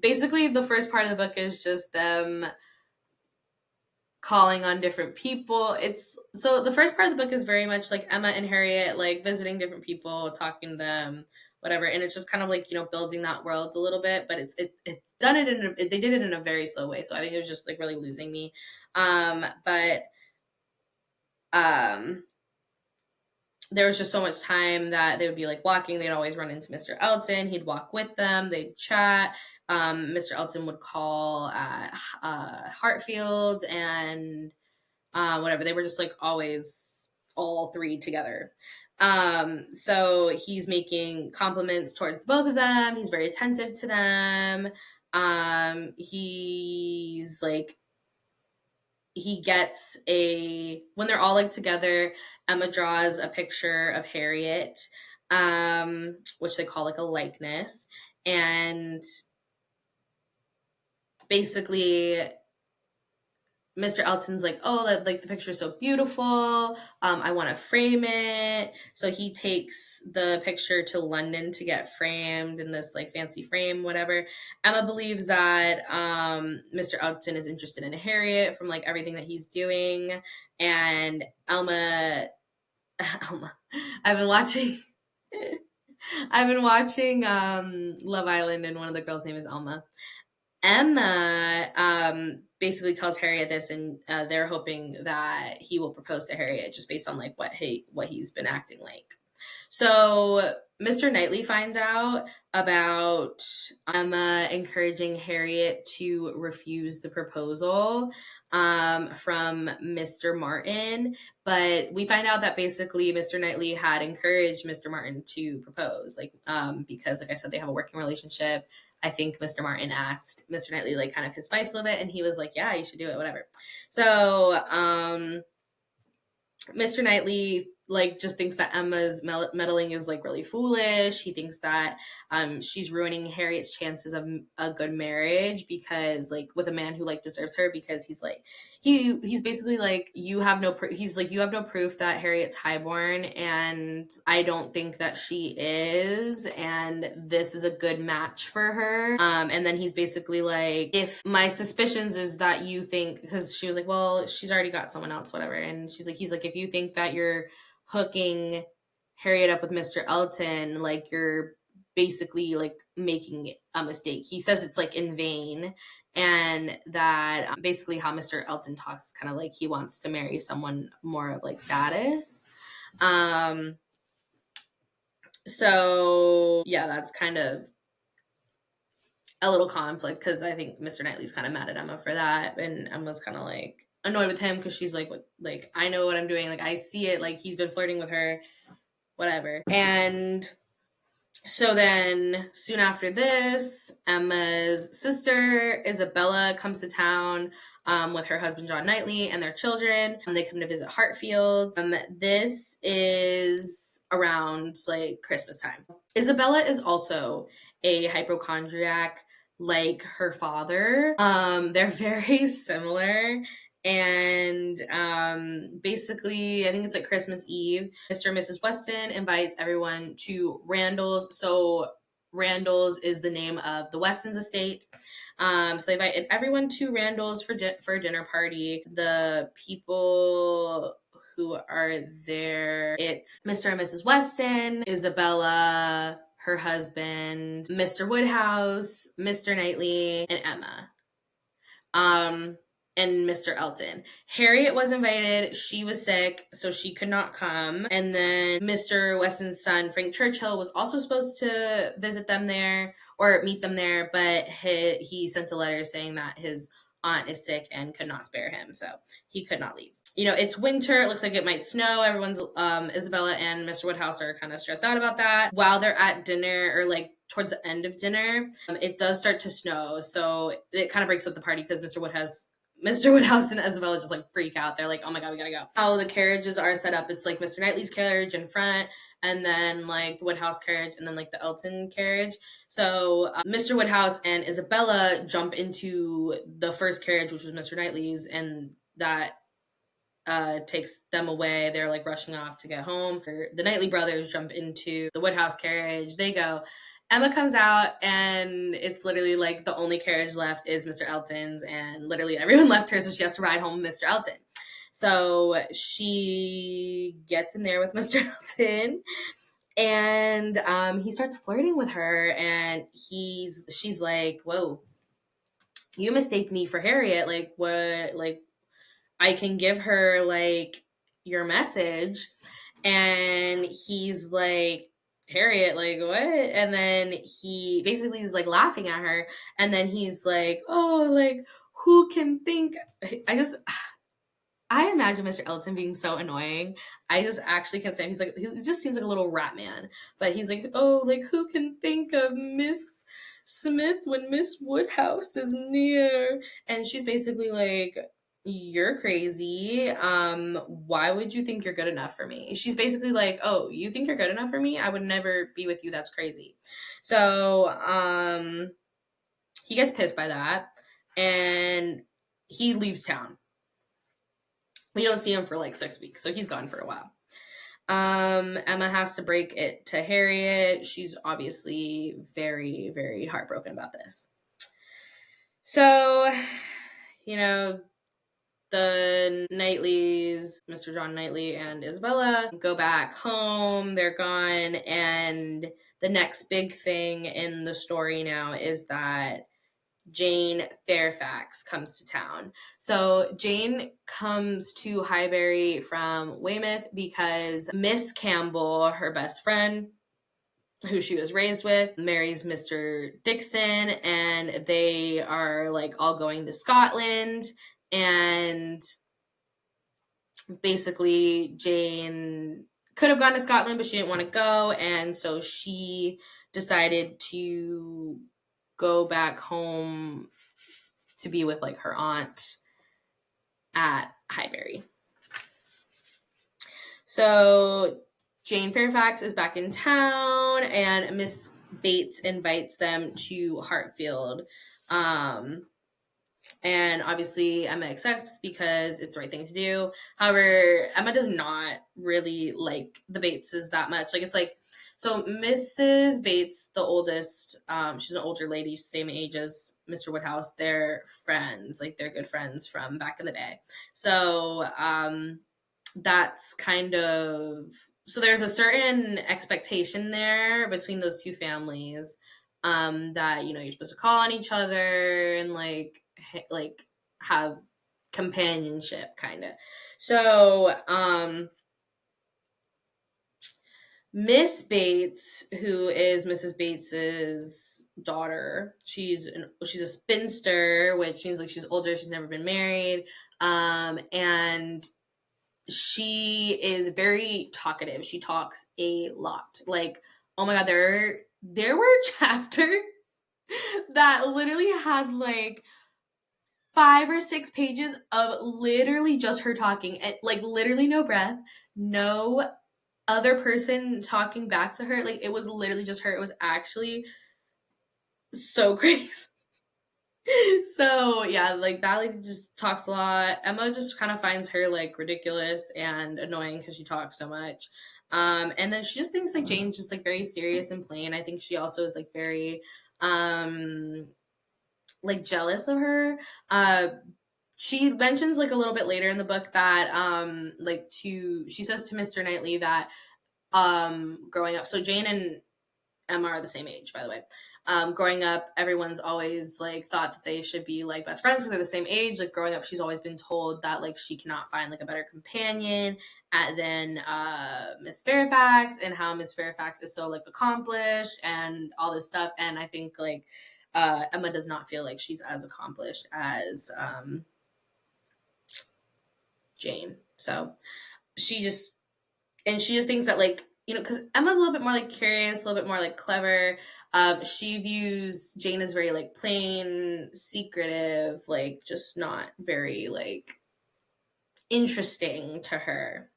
Basically, the first part of the book is just them calling on different people. It's so the first part of the book is very much like Emma and Harriet like visiting different people, talking to them, whatever, and it's just kind of like, you know, building that world a little bit, but it's done it in they did it in a very slow way, so I think it was just like really losing me. But there was just so much time that they would be like walking. They'd always run into Mr. Elton. He'd walk with them. They'd chat. Mr. Elton would call at Hartfield and whatever. They were just like always all three together. So he's making compliments towards both of them. He's very attentive to them. He's like, he gets when they're all like together, Emma draws a picture of Harriet, which they call like a likeness. And basically Mr. Elton's like, oh, like the picture's so beautiful. I want to frame it. So he takes the picture to London to get framed in this like fancy frame, whatever. Emma believes that Mr. Elton is interested in Harriet from like everything that he's doing. And Elma, I've been watching Love Island, and one of the girls' name is Elma. Emma basically tells Harriet this, and they're hoping that he will propose to Harriet just based on like what he's been acting like. So Mr. Knightley finds out about Emma encouraging Harriet to refuse the proposal from Mr. Martin, but we find out that basically Mr. Knightley had encouraged Mr. Martin to propose, like because, like I said, they have a working relationship. I think Mr. Martin asked Mr. Knightley like kind of his advice a little bit, and he was like, yeah, you should do it, whatever. So Mr. Knightley like just thinks that Emma's meddling is like really foolish. He thinks that she's ruining Harriet's chances of a good marriage because like with a man who like deserves her, because he's like he's basically like, you have no he's like, you have no proof that Harriet's highborn, and I don't think that she is, and this is a good match for her. And then he's basically like, if my suspicions is that you think, because she was like, well, she's already got someone else, whatever, and he's like, if you think that you're hooking Harriet up with Mr. Elton, like you're basically like making a mistake. He says it's like in vain, and that basically how Mr. Elton talks, kind of like he wants to marry someone more of like status. So yeah, that's kind of a little conflict, because I think Mr. Knightley's kind of mad at Emma for that, and Emma's kind of like annoyed with him because she's like, what, like, I know what I'm doing, like I see it, like he's been flirting with her, whatever. And so then soon after this, Emma's sister Isabella comes to town with her husband John Knightley and their children, and they come to visit Hartfield. This is around like Christmas time. Isabella is also a hypochondriac like her father. They're very similar. And basically, I think it's like Christmas Eve, Mr. and Mrs. Weston invites everyone to Randall's. So Randall's is the name of the Weston's estate. So they invited everyone to Randall's for a dinner party. The people who are there, it's Mr. and Mrs. Weston, Isabella, her husband, Mr. Woodhouse, Mr. Knightley, and Emma. And Mr. Elton. Harriet was invited. She was sick, so she could not come. And then Mr. Weston's son, Frank Churchill, was also supposed to visit them there or meet them there, but he sent a letter saying that his aunt is sick and could not spare him, so he could not leave. You know, it's winter. It looks like it might snow. Everyone's, Isabella and Mr. Woodhouse are kind of stressed out about that. While they're at dinner, or like towards the end of dinner, it does start to snow. So it kind of breaks up the party because Mr. Woodhouse and Isabella just like freak out. They're like, oh my God, we gotta go. How the carriages are set up, it's like Mr. Knightley's carriage in front, and then like the Woodhouse carriage, and then like the Elton carriage. So Mr. Woodhouse and Isabella jump into the first carriage, which was Mr. Knightley's, and that takes them away. They're like rushing off to get home. The Knightley brothers jump into the Woodhouse carriage. They go. Emma comes out, and it's literally like the only carriage left is Mr. Elton's, and literally everyone left her, so she has to ride home with Mr. Elton. So she gets in there with Mr. Elton, and he starts flirting with her, and she's like, whoa, you mistake me for Harriet. Like, what? Like, I can give her like your message. And he's like, Harriet, like, what? And then he basically is like laughing at her. And then he's like, oh, like, who can think? I imagine Mr. Elton being so annoying. I just actually can't stand him. He's like, he just seems like a little rat man. But he's like, oh, like, who can think of Miss Smith when Miss Woodhouse is near? And she's basically like, you're crazy. Why would you think you're good enough for me? She's basically like, oh, you think you're good enough for me? I would never be with you. That's crazy. So, he gets pissed by that, and he leaves town. We don't see him for like 6 weeks, so he's gone for a while. Emma has to break it to Harriet. She's obviously very, very heartbroken about this. So, you know, the Knightleys, Mr. John Knightley and Isabella, go back home. They're gone. And the next big thing in the story now is that Jane Fairfax comes to town. So Jane comes to Highbury from Weymouth because Miss Campbell, her best friend, who she was raised with, marries Mr. Dixon, and they are like all going to Scotland. And basically Jane could have gone to Scotland, but she didn't want to go, and so she decided to go back home to be with like her aunt at Highbury. So Jane Fairfax is back in town, and Miss Bates invites them to Hartfield. And obviously Emma accepts because it's the right thing to do. However, Emma does not really like the Bateses that much. Like, it's like, so Mrs. Bates, the oldest, she's an older lady, same age as Mr. Woodhouse. They're friends, like they're good friends from back in the day. So that's kind of, so there's a certain expectation there between those two families, that, you know, you're supposed to call on each other and like have companionship kind of. So Miss Bates, who is Mrs. Bates's daughter, she's a spinster, which means like she's older, she's never been married, and she is very talkative. She talks a lot. Like, oh my God, there were chapters that literally had like 5 or 6 pages of literally just her talking, and like literally no breath, no other person talking back to her. Like, it was literally just her. It was actually so crazy. So yeah, like that lady just talks a lot. Emma just kind of finds her like ridiculous and annoying because she talks so much. And then she just thinks like Jane's just like very serious and plain. I think she also is like very like jealous of her. She mentions like a little bit later in the book that she says to Mr. Knightley that growing up, so Jane and Emma are the same age, by the way. Growing up, everyone's always like thought that they should be like best friends because they're the same age. Like, growing up, she's always been told that like she cannot find like a better companion than Miss Fairfax, and how Miss Fairfax is so like accomplished and all this stuff. And I think like Emma does not feel like she's as accomplished as Jane. So she just thinks that, like, because Emma's a little bit more like curious, a little bit more like clever. She views Jane as very like plain, secretive, like just not very like interesting to her.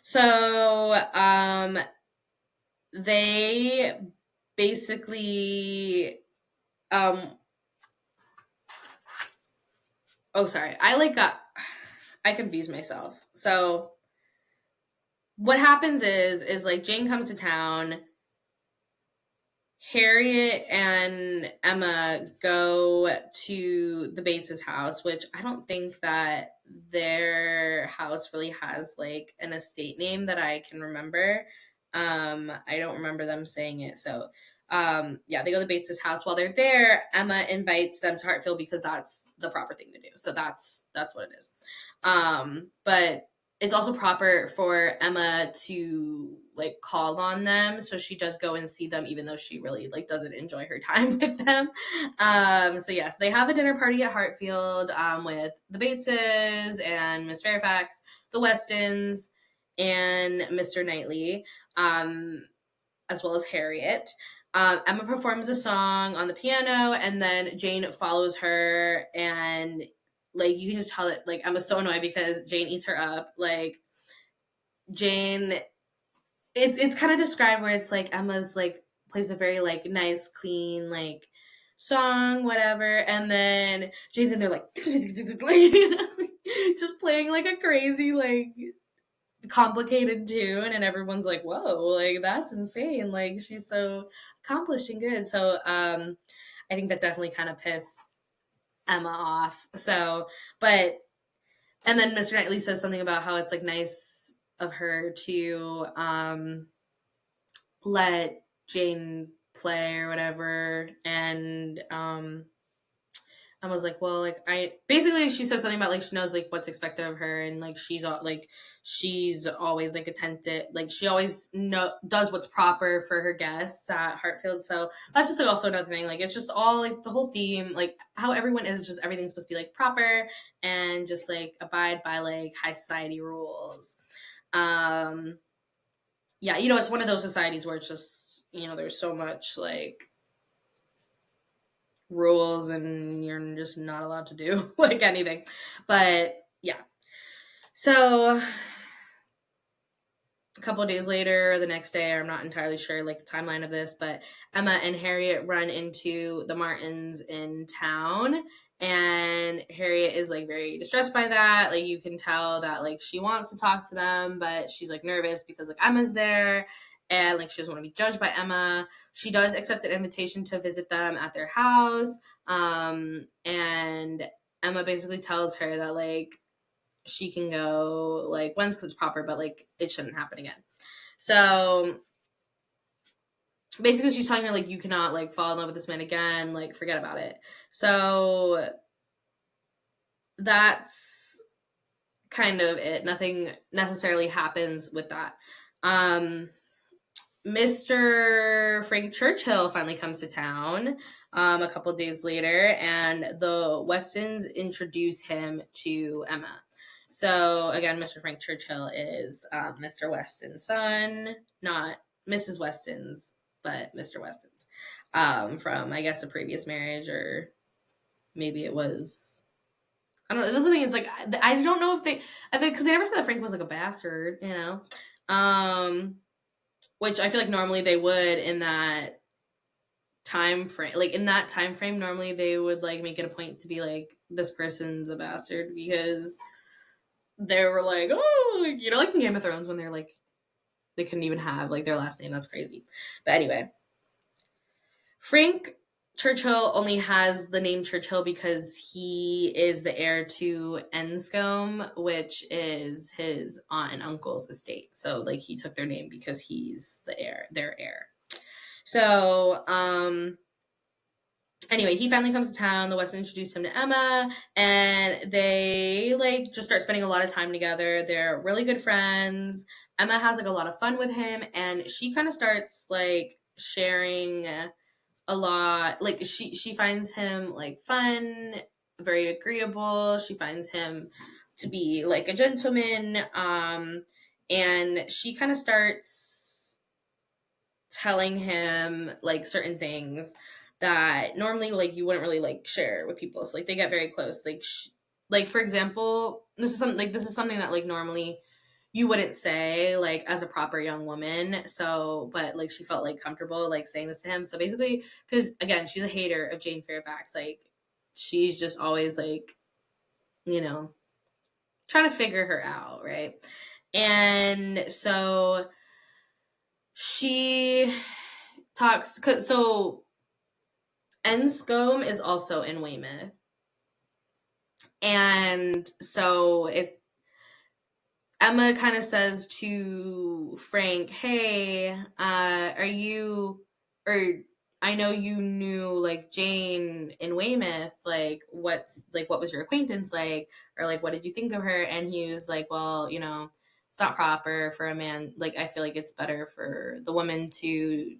So they basically oh sorry, I confused myself. So what happens is like Jane comes to town. Harriet and Emma go to the Bates' house, which I don't think that their house really has like an estate name that I can remember. I don't remember them saying it. So yeah, they go to the Bates' house. While they're there, Emma invites them to Hartfield because that's the proper thing to do. So that's what it is. But it's also proper for Emma to like call on them, so she does go and see them even though she really like doesn't enjoy her time with them. So yes, they have a dinner party at Hartfield with the Bateses and Miss Fairfax, the Westons, and Mr. Knightley, as well as Harriet. Emma performs a song on the piano, and then Jane follows her, and like you can just tell that like Emma's so annoyed because Jane eats her up. Like Jane, it's kind of described where it's like Emma's like plays a very like nice, clean like song, whatever, and then Jane's in there like just playing like a crazy like complicated tune, and everyone's like, whoa, like that's insane, like she's so accomplished and good. So I think that definitely kind of pissed Emma off. So but and then Mr. Knightley says something about how it's like nice of her to let Jane play or whatever, and I was like, well, like basically she says something about like she knows like what's expected of her, and like she's always like attentive, like she always does what's proper for her guests at Hartfield. So that's just like also another thing, like it's just all like the whole theme, like how everyone is just everything's supposed to be like proper and just like abide by like high society rules. Yeah, it's one of those societies where it's just there's so much like rules and you're just not allowed to do like anything. But yeah, so a couple of days later, the next day, I'm not entirely sure like the timeline of this, but Emma and Harriet run into the Martins in town, and Harriet is like very distressed by that. Like you can tell that like she wants to talk to them, but she's like nervous because like Emma's there, and like she doesn't want to be judged by Emma. She does accept an invitation to visit them at their house, and Emma basically tells her that like she can go like once because it's proper, but like it shouldn't happen again. So basically she's telling her like you cannot like fall in love with this man again, like forget about it. So that's kind of it. Nothing necessarily happens with that. Mr. Frank Churchill finally comes to town a couple days later, and the Westons introduce him to Emma. So again, Mr. Frank Churchill is Mr. Weston's son, not Mrs. Weston's, but Mr. Weston's, from I guess a previous marriage, or maybe it was. I don't know. That's the thing. It's like I don't know if because they never said that Frank was like a bastard, which I feel like normally they would in that time frame. Like in that time frame, normally they would like make it a point to be like this person's a bastard because they were like, oh, like in Game of Thrones when they're like they couldn't even have like their last name. That's crazy. But anyway, Frank Churchill only has the name Churchill because he is the heir to Enscombe, which is his aunt and uncle's estate. So like he took their name because he's their heir. So anyway, he finally comes to town. The Westons introduce him to Emma, and they like just start spending a lot of time together. They're really good friends. Emma has like a lot of fun with him, and she kind of starts like sharing a lot, like she finds him like fun, very agreeable. She finds him to be like a gentleman, and she kind of starts telling him like certain things that normally like you wouldn't really like share with people. So like they get very close. Like for example, this is something that like normally you wouldn't say like as a proper young woman. So, but like she felt like comfortable like saying this to him. So basically, because again, she's a hater of Jane Fairfax. Like she's just always like, you know, trying to figure her out, right? And so she talks. So Enscombe is also in Weymouth, and so if Emma kind of says to Frank, "Hey, are you or I know you knew like Jane in Weymouth. What was your acquaintance like, or like what did you think of her?" And he was like, "Well, it's not proper for a man. Like I feel like it's better for the woman to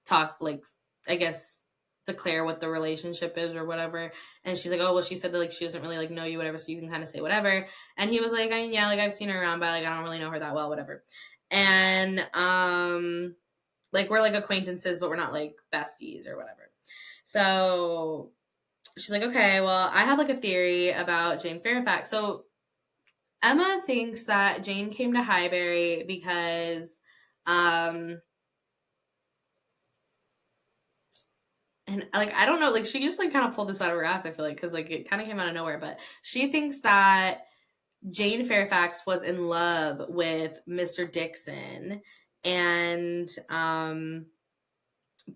talk, like I guess declare what the relationship is or whatever." And she's like, "Oh well, she said that like she doesn't really like know you, whatever, so you can kind of say whatever." And he was like, "I mean, yeah, like I've seen her around, but like I don't really know her that well, whatever." And like we're like acquaintances, but we're not like besties or whatever. So she's like, "Okay, well, I have like a theory about Jane Fairfax." So Emma thinks that Jane came to Highbury because and like I don't know, like she just like kind of pulled this out of her ass. I feel like because like it kind of came out of nowhere, but she thinks that Jane Fairfax was in love with Mr. Dixon, and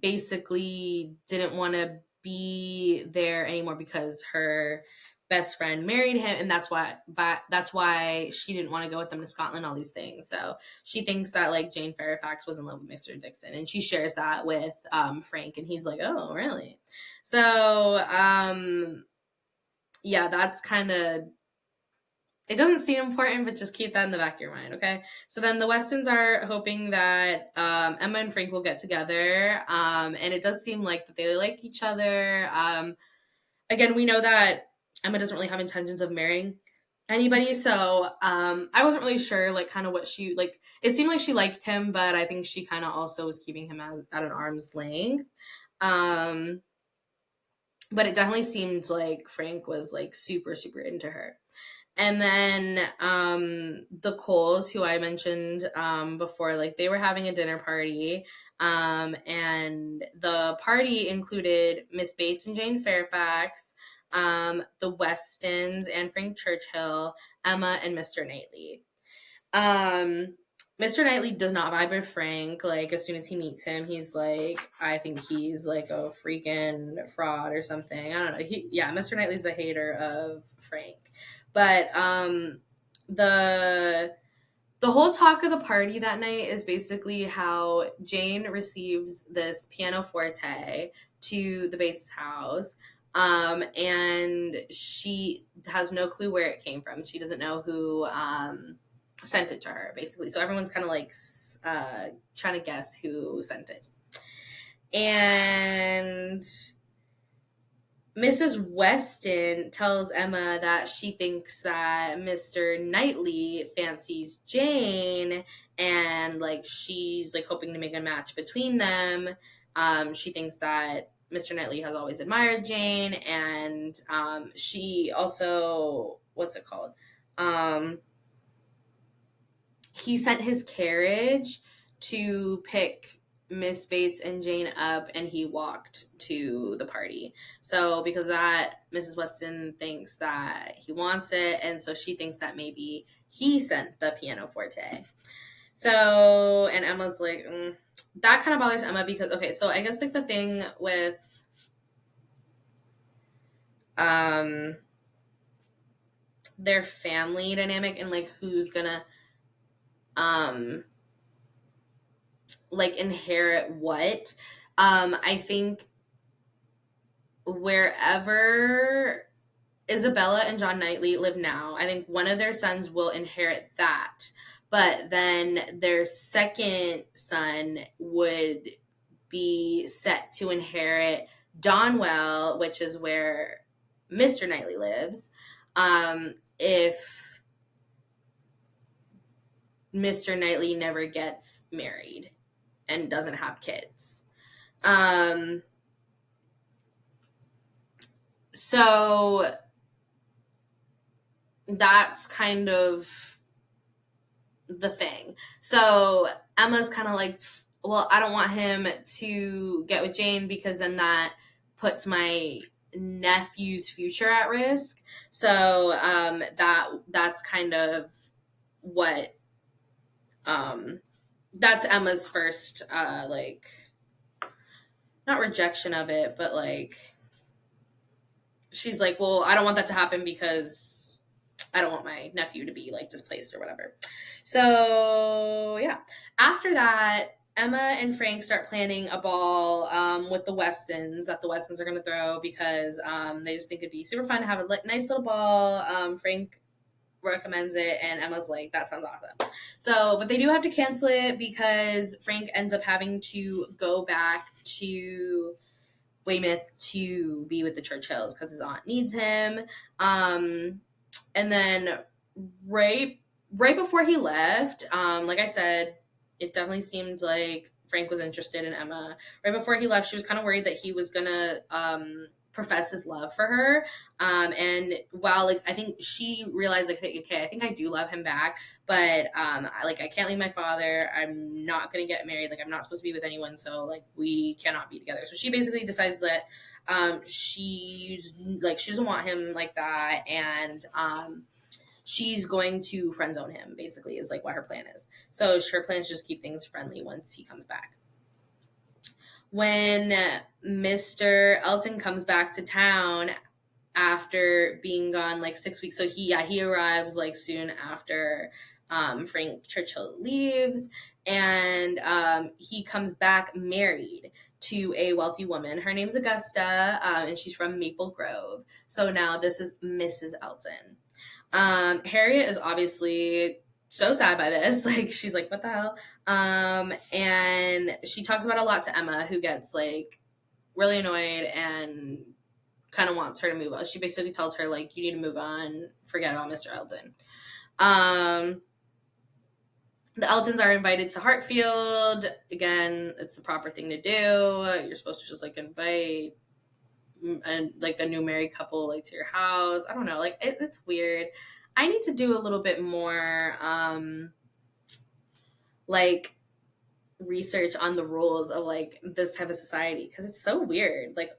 basically didn't want to be there anymore because her best friend married him, and that's why she didn't want to go with them to Scotland, all these things. So she thinks that like Jane Fairfax was in love with Mr. Dixon, and she shares that with Frank, and he's like, "Oh really?" So yeah, that's kind of, it doesn't seem important, but just keep that in the back of your mind, okay? So then the Westons are hoping that Emma and Frank will get together, and it does seem like that they like each other. Again, we know that Emma doesn't really have intentions of marrying anybody, so I wasn't really sure, like, kind of what she, like, it seemed like she liked him, but I think she kind of also was keeping him at an arm's length. Um, but it definitely seemed like Frank was, like, super, super into her. And then the Coles, who I mentioned before, like they were having a dinner party, and the party included Miss Bates and Jane Fairfax, the Westons and Frank Churchill, Emma, and Mr. Knightley. Mr. Knightley does not vibe with Frank. Like as soon as he meets him, he's like, I think he's like a freaking fraud or something. I don't know. Mr. Knightley's a hater of Frank. But the whole talk of the party that night is basically how Jane receives this pianoforte to the Bates' house. And she has no clue where it came from. She doesn't know who sent it to her, basically. So everyone's kind of like trying to guess who sent it. And Mrs. Weston tells Emma that she thinks that Mr. Knightley fancies Jane, and like she's like hoping to make a match between them. She thinks that Mr. Knightley has always admired Jane, and she also, what's it called? He sent his carriage to pick Miss Bates and Jane up, and he walked to the party. So because of that, Mrs. Weston thinks that he wants it, and so she thinks that maybe he sent the pianoforte. So, and Emma's like, that kind of bothers Emma because, okay, so I guess like the thing with their family dynamic and like who's gonna like inherit what, I think wherever Isabella and John Knightley live now, I think one of their sons will inherit that, but then their second son would be set to inherit Donwell, which is where Mr. Knightley lives, if Mr. Knightley never gets married and doesn't have kids. So that's kind of the thing. So Emma's kind of like, well, I don't want him to get with Jane because then that puts my nephew's future at risk. So that's kind of what that's Emma's first like, not rejection of it, but like, she's like, well, I don't want that to happen because I don't want my nephew to be like displaced or whatever. So yeah, after that, Emma and Frank start planning a ball with the Westons that the Westons are going to throw because they just think it'd be super fun to have a nice little ball. Frank recommends it, and Emma's like, that sounds awesome. So, but they do have to cancel it because Frank ends up having to go back to Weymouth to be with the Churchills because his aunt needs him. And then right before he left, like I said, it definitely seemed like Frank was interested in Emma. Right before he left, she was kind of worried that he was gonna profess his love for her. And while like I think she realized like, okay, I think I do love him back, but I can't leave my father. I'm not gonna get married. Like I'm not supposed to be with anyone, so like we cannot be together. So she basically decides that she doesn't want him like that, and she's going to friend zone him, basically, is like what her plan is. So her plan is just keep things friendly once he comes back. When Mr. Elton comes back to town after being gone like 6 weeks, so he arrives like soon after Frank Churchill leaves, and he comes back married to a wealthy woman. Her name's Augusta, and she's from Maple Grove. So now this is Mrs. Elton. Harriet is obviously so sad by this. Like, she's like, what the hell? And she talks about it a lot to Emma, who gets like really annoyed and kind of wants her to move on. She basically tells her like, you need to move on, forget about Mr. Elton. The Eltons are invited to Hartfield. Again, it's the proper thing to do. You're supposed to just like invite a new married couple like to your house. I don't know, like it's weird. I need to do a little bit more like research on the rules of like this type of society, because it's so weird, like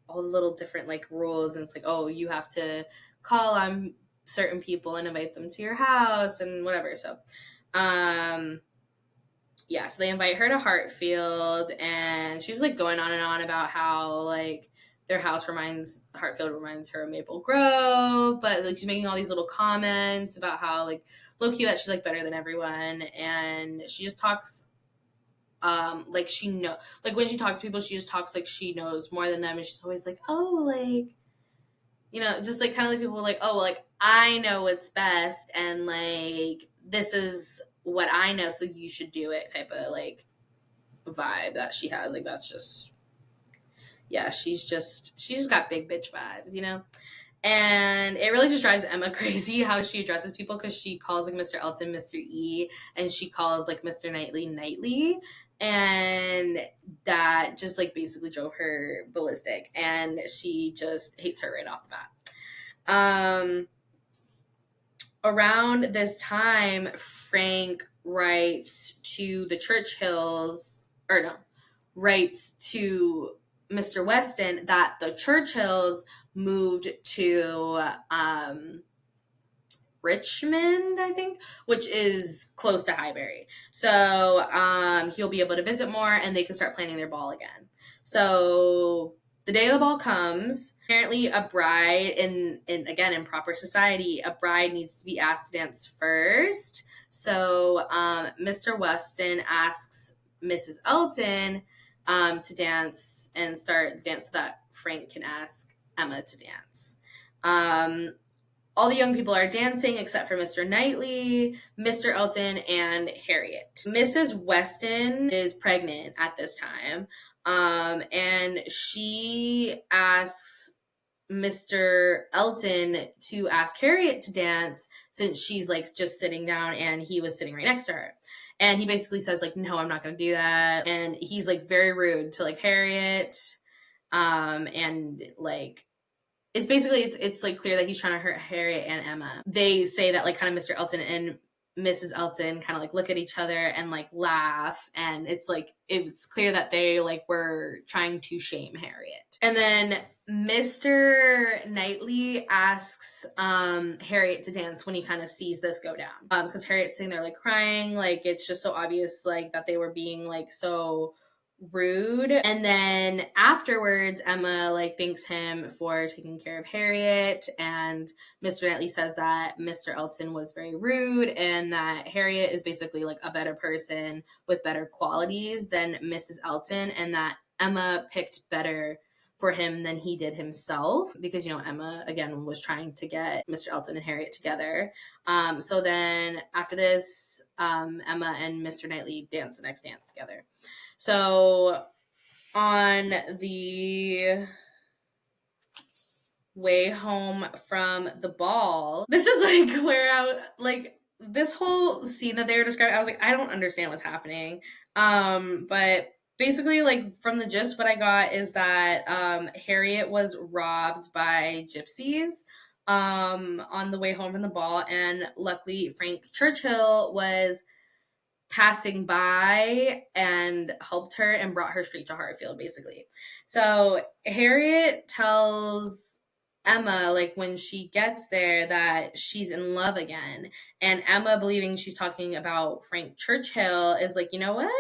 all the little different like rules, and it's like, oh, you have to call on certain people and invite them to your house and whatever. So yeah, so they invite her to Hartfield, and she's like going on and on about how like Hartfield reminds her of Maple Grove, but like she's making all these little comments about how like low key that she's like better than everyone, and she just talks like she know, like when she talks to people, she just talks like she knows more than them, and she's always like, oh, like, you know, just like kind of like people like, oh, like I know what's best, and like this is what I know, so you should do it type of like vibe that she has. Like that's just, yeah, she's just got big bitch vibes, you know? And it really just drives Emma crazy how she addresses people, because she calls like Mr. Elton Mr. E, and she calls like Mr. Knightley Knightley, and that just like basically drove her ballistic, and she just hates her right off the bat. Around this time, Frank writes to the Churchills, or no, writes to Mr. Weston that the Churchills moved to Richmond, I think, which is close to Highbury. So he'll be able to visit more, and they can start planning their ball again. So the day of the ball comes. Apparently, a bride in proper society, a bride needs to be asked to dance first. So Mr. Weston asks Mrs. Elton to dance and start the dance so that Frank can ask Emma to dance. all the young people are dancing except for Mr. Knightley, Mr. Elton, and Harriet. Mrs. Weston is pregnant at this time, and she asks Mr. Elton to ask Harriet to dance since she's like just sitting down and he was sitting right next to her. And he basically says like, no, I'm not going to do that. And he's like very rude to like Harriet. And like, it's basically, it's like clear that he's trying to hurt Harriet and Emma. They say that like kind of Mr. Elton and Mrs. Elton kind of like look at each other and like laugh, and it's like it's clear that they like were trying to shame Harriet. And then Mr. Knightley asks Harriet to dance when he kind of sees this go down, because Harriet's sitting there like crying, like it's just so obvious like that they were being like so rude. And then afterwards Emma like thanks him for taking care of Harriet, and Mr. Knightley says that Mr. Elton was very rude and that Harriet is basically like a better person with better qualities than Mrs. Elton, and that Emma picked better for him than he did himself, because you know Emma again was trying to get Mr. Elton and Harriet together. So then after this, Emma and Mr. Knightley dance the next dance together. So on the way home from the ball, this is like where I like this whole scene that they were describing, I was like, I don't understand what's happening. But basically like from the gist, what I got is that Harriet was robbed by gypsies on the way home from the ball, and luckily Frank Churchill was passing by and helped her and brought her straight to Hartfield, basically. So Harriet tells Emma, like when she gets there, that she's in love again. And Emma, believing she's talking about Frank Churchill, is like, you know what?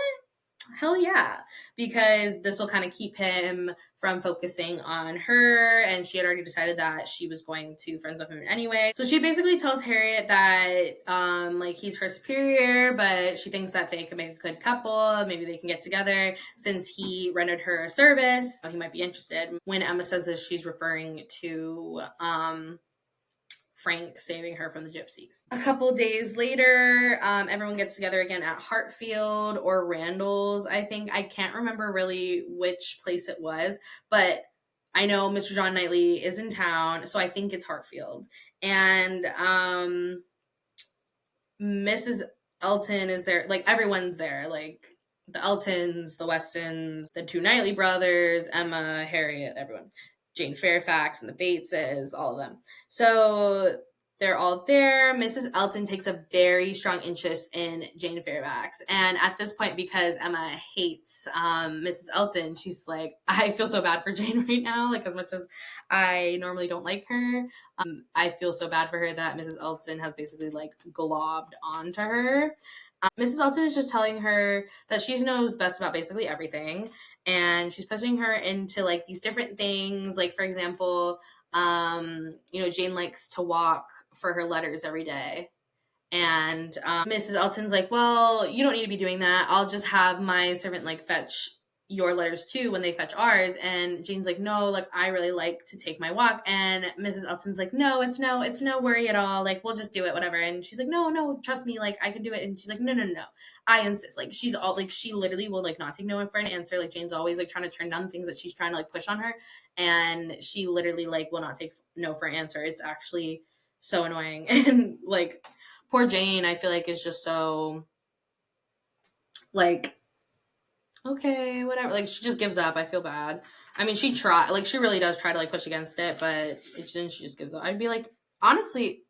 Hell yeah, because this will kind of keep him from focusing on her, and she had already decided that she was going to friends with him anyway. So she basically tells Harriet that like he's her superior, but she thinks that they could make a good couple, maybe they can get together since he rendered her a service, he might be interested. When Emma says this, she's referring to Frank saving her from the gypsies. A couple days later, everyone gets together again at Hartfield or Randall's, I think. I can't remember really which place it was, but I know Mr. John Knightley is in town, so I think it's Hartfield. And Mrs. Elton is there, like everyone's there, like the Eltons, the Westons, the two Knightley brothers, Emma, Harriet, everyone. Jane Fairfax and the Bateses, all of them. So they're all there. Mrs. Elton takes a very strong interest in Jane Fairfax. And at this point, because Emma hates Mrs. Elton, she's like, I feel so bad for Jane right now. Like, as much as I normally don't like her, I feel so bad for her that Mrs. Elton has basically like globbed onto her. Mrs. Elton is just telling her that she knows best about basically everything, and she's pushing her into like these different things. Like, for example, you know, Jane likes to walk for her letters every day. And Mrs. Elton's like, well, you don't need to be doing that. I'll just have my servant like fetch your letters too when they fetch ours. And Jane's like, no, like I really like to take my walk. And Mrs. Elton's like, no, it's no worry at all. Like, we'll just do it, whatever. And she's like, no, trust me, like I can do it. And she's like, no, I insist. Like, she's all like, she literally will like not take no for an answer. Like, Jane's always like trying to turn down things that she's trying to like push on her, and she literally like will not take no for an answer. It's actually so annoying. And like poor Jane, I feel like is just so like, okay, whatever. Like, she just gives up. I feel bad. I mean, she really does try to like push against it, but she just gives up. I'd be like, honestly,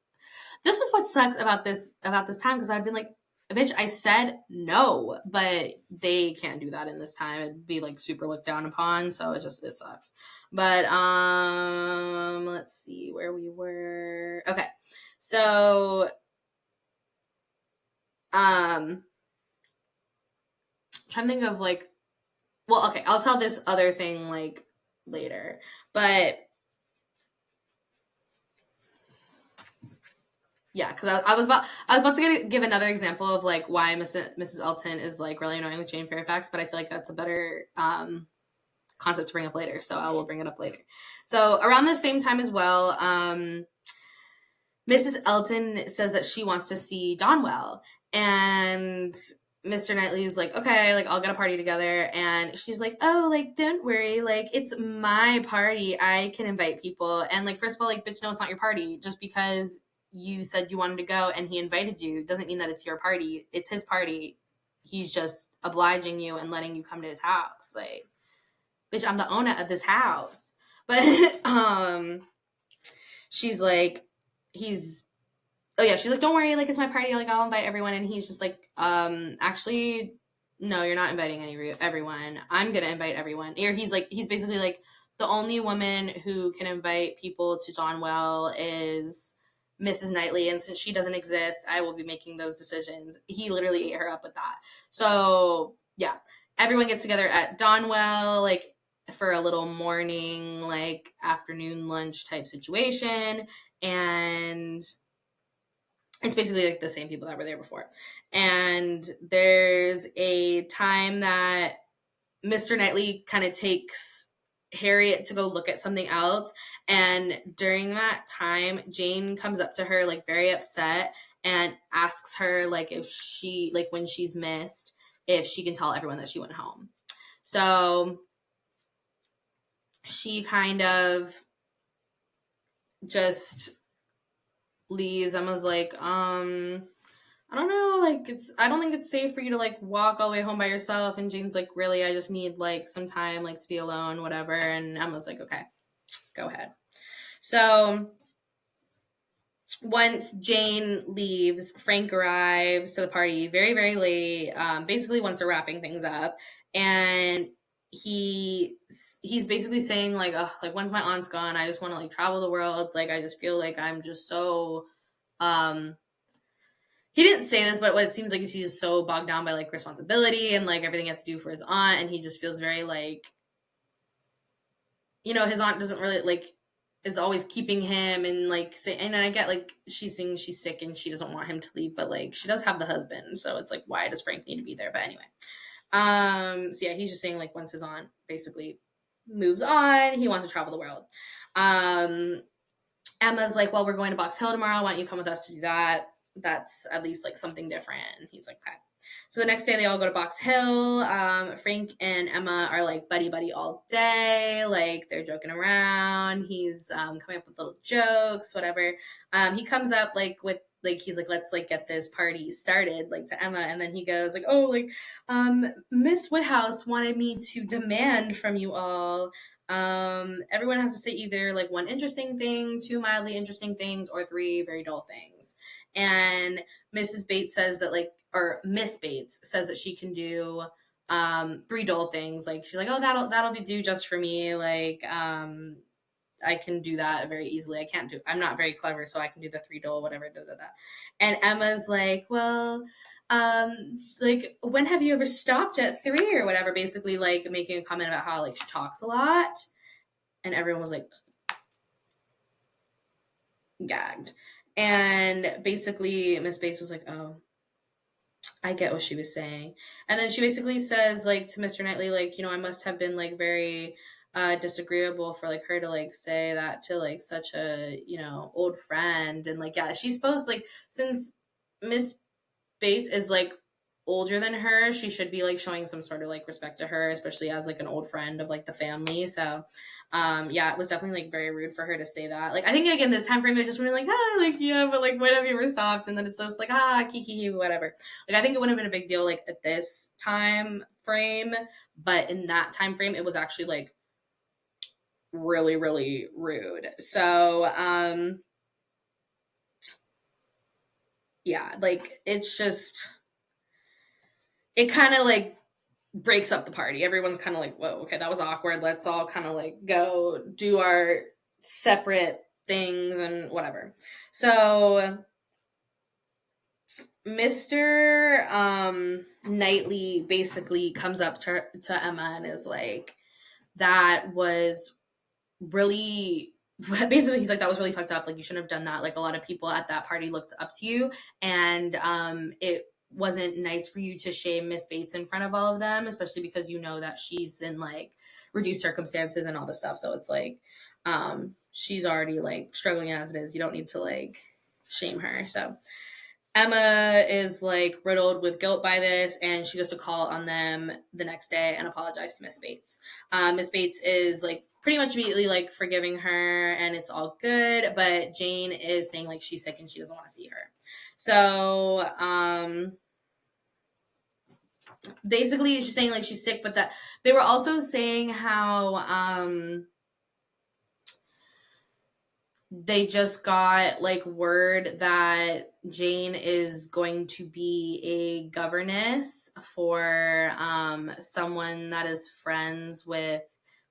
this is what sucks about this time, because I've been like, bitch, I said no, but they can't do that in this time. It'd be like super looked down upon, so it sucks. But let's see where we were. Okay, so I'm trying to think of like, well, okay, I'll tell this other thing like later, but yeah, because I was about to give another example of like why Mrs. Elton is like really annoying with Jane Fairfax, but I feel like that's a better concept to bring up later, so I will bring it up later. So around the same time as well, Mrs. Elton says that she wants to see Donwell, and Mr. Knightley's like, okay, like I'll get a party together, and she's like, oh, like don't worry, like it's my party, I can invite people, and like first of all, like bitch, no, it's not your party. Just because you said you wanted to go and he invited you doesn't mean that it's your party. It's his party. He's just obliging you and letting you come to his house. Like, bitch, I'm the owner of this house. But she's like, he's oh yeah, she's like, don't worry, like it's my party, like I'll invite everyone, and he's just like, actually, no, you're not inviting everyone. I'm gonna invite everyone. Or he's basically like, the only woman who can invite people to Donwell is Mrs. Knightley, and since she doesn't exist, I will be making those decisions. He literally ate her up with that. So yeah, everyone gets together at Donwell, like for a little morning, like afternoon lunch type situation, and it's basically like the same people that were there before. And there's a time that Mr. Knightley kind of takes Harriet to go look at something else. And during that time, Jane comes up to her, like very upset, and asks her, like, if she, like, when she's missed, if she can tell everyone that she went home. So she kind of just leaves. Emma's like, I don't know, like I don't think it's safe for you to like walk all the way home by yourself. And Jane's like, really, I just need like some time, like to be alone, whatever. And Emma's like, okay, go ahead. So once Jane leaves, Frank arrives to the party very, very late, basically once they're wrapping things up. And he's basically saying like, oh, like once my aunt's gone, I just want to like travel the world. Like I just feel like I'm just so he didn't say this, but what it seems like is he's so bogged down by like responsibility and like everything he has to do for his aunt, and he just feels very like, you know, his aunt doesn't really like is always keeping him and like say, and I get like she's saying she's sick and she doesn't want him to leave, but like she does have the husband, so it's like why does Frank need to be there? But anyway, so yeah, he's just saying like once his aunt basically moves on, he wants to travel the world. Emma's like, well, we're going to Box Hill tomorrow. Why don't you come with us to do that? That's at least like something different. And he's like, okay. So the next day they all go to Box Hill. Frank and Emma are like buddy all day. Like they're joking around. He's coming up with little jokes, whatever. He comes up like with like he's like, let's like get this party started, like to Emma, and then he goes like, oh, like Miss Woodhouse wanted me to demand from you all. Everyone has to say either like one interesting thing, two mildly interesting things, or three very dull things. And Mrs. Bates says that like, or Miss Bates says that she can do three dull things. Like she's like, oh, that'll be due just for me. Like I can do that very easily. I'm not very clever, so I can do the three dull, whatever, da da da. And Emma's like, well, like when have you ever stopped at three or whatever, basically like making a comment about how like she talks a lot. And everyone was like gagged. And basically Miss Bates was like, oh, I get what she was saying. And then she basically says like to Mr. Knightley, like, you know, I must have been like very disagreeable for like her to like say that to like such a, you know, old friend. And like, yeah, she's supposed like, since Miss Bates is like older than her, she should be like showing some sort of like respect to her, especially as like an old friend of like the family. So yeah, it was definitely like very rude for her to say that. Like I think like in this time frame it just would be like, ah, like yeah, but like when have you ever stopped? And then it's just like, ah, kiki, whatever. Like I think it wouldn't have been a big deal like at this time frame, but in that time frame it was actually like really, really rude. So yeah, like it's just, it kind of like breaks up the party. Everyone's kind of like, whoa, okay, that was awkward. Let's all kind of like go do our separate things and whatever. So Mr. Knightley basically comes up to Emma and is like, that was really, basically he's like, that was really fucked up, like you shouldn't have done that, like a lot of people at that party looked up to you, and it wasn't nice for you to shame Miss Bates in front of all of them, especially because you know that she's in like reduced circumstances and all this stuff. So it's like she's already like struggling as it is. You don't need to like shame her. So Emma is like riddled with guilt by this, and she goes to call on them the next day and apologize to Miss Bates. Miss Bates is like pretty much immediately like forgiving her, and it's all good. But Jane is saying like she's sick and she doesn't want to see her. So basically, she's saying like she's sick, but that they were also saying how they just got like word that Jane is going to be a governess for someone that is friends with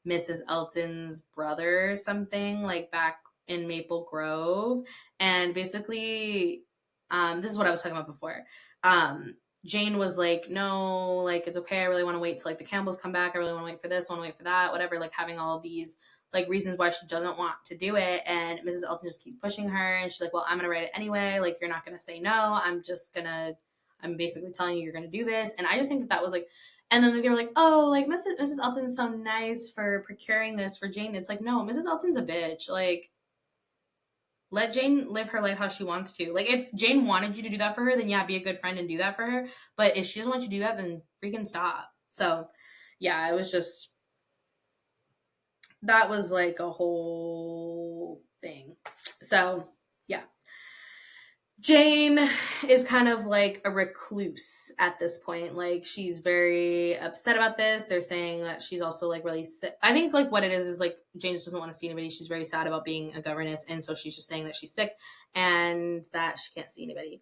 Mrs. Elton's brother or something, like back in Maple Grove. And basically, this is what I was talking about before. Jane was like, no, like it's okay, I really want to wait till like the Campbells come back, I really want to wait for this, I want to wait for that, whatever, like having all these like reasons why she doesn't want to do it. And Mrs. Elton just keeps pushing her, and she's like, well, I'm gonna write it anyway, like you're not gonna say no, I'm basically telling you you're gonna do this. And I just think that was like, and then they were like, oh, like Mrs. Elton's so nice for procuring this for Jane. It's like, no, Mrs. Elton's a bitch. Like, let Jane live her life how she wants to. Like, if Jane wanted you to do that for her, then yeah, be a good friend and do that for her. But if she doesn't want you to do that, then freaking stop. So yeah, it was just, that was like a whole thing. So yeah, Jane is kind of like a recluse at this point. Like, she's very upset about this. They're saying that she's also like really sick. I think like what it is like Jane just doesn't want to see anybody. She's very sad about being a governess, and so she's just saying that she's sick and that she can't see anybody.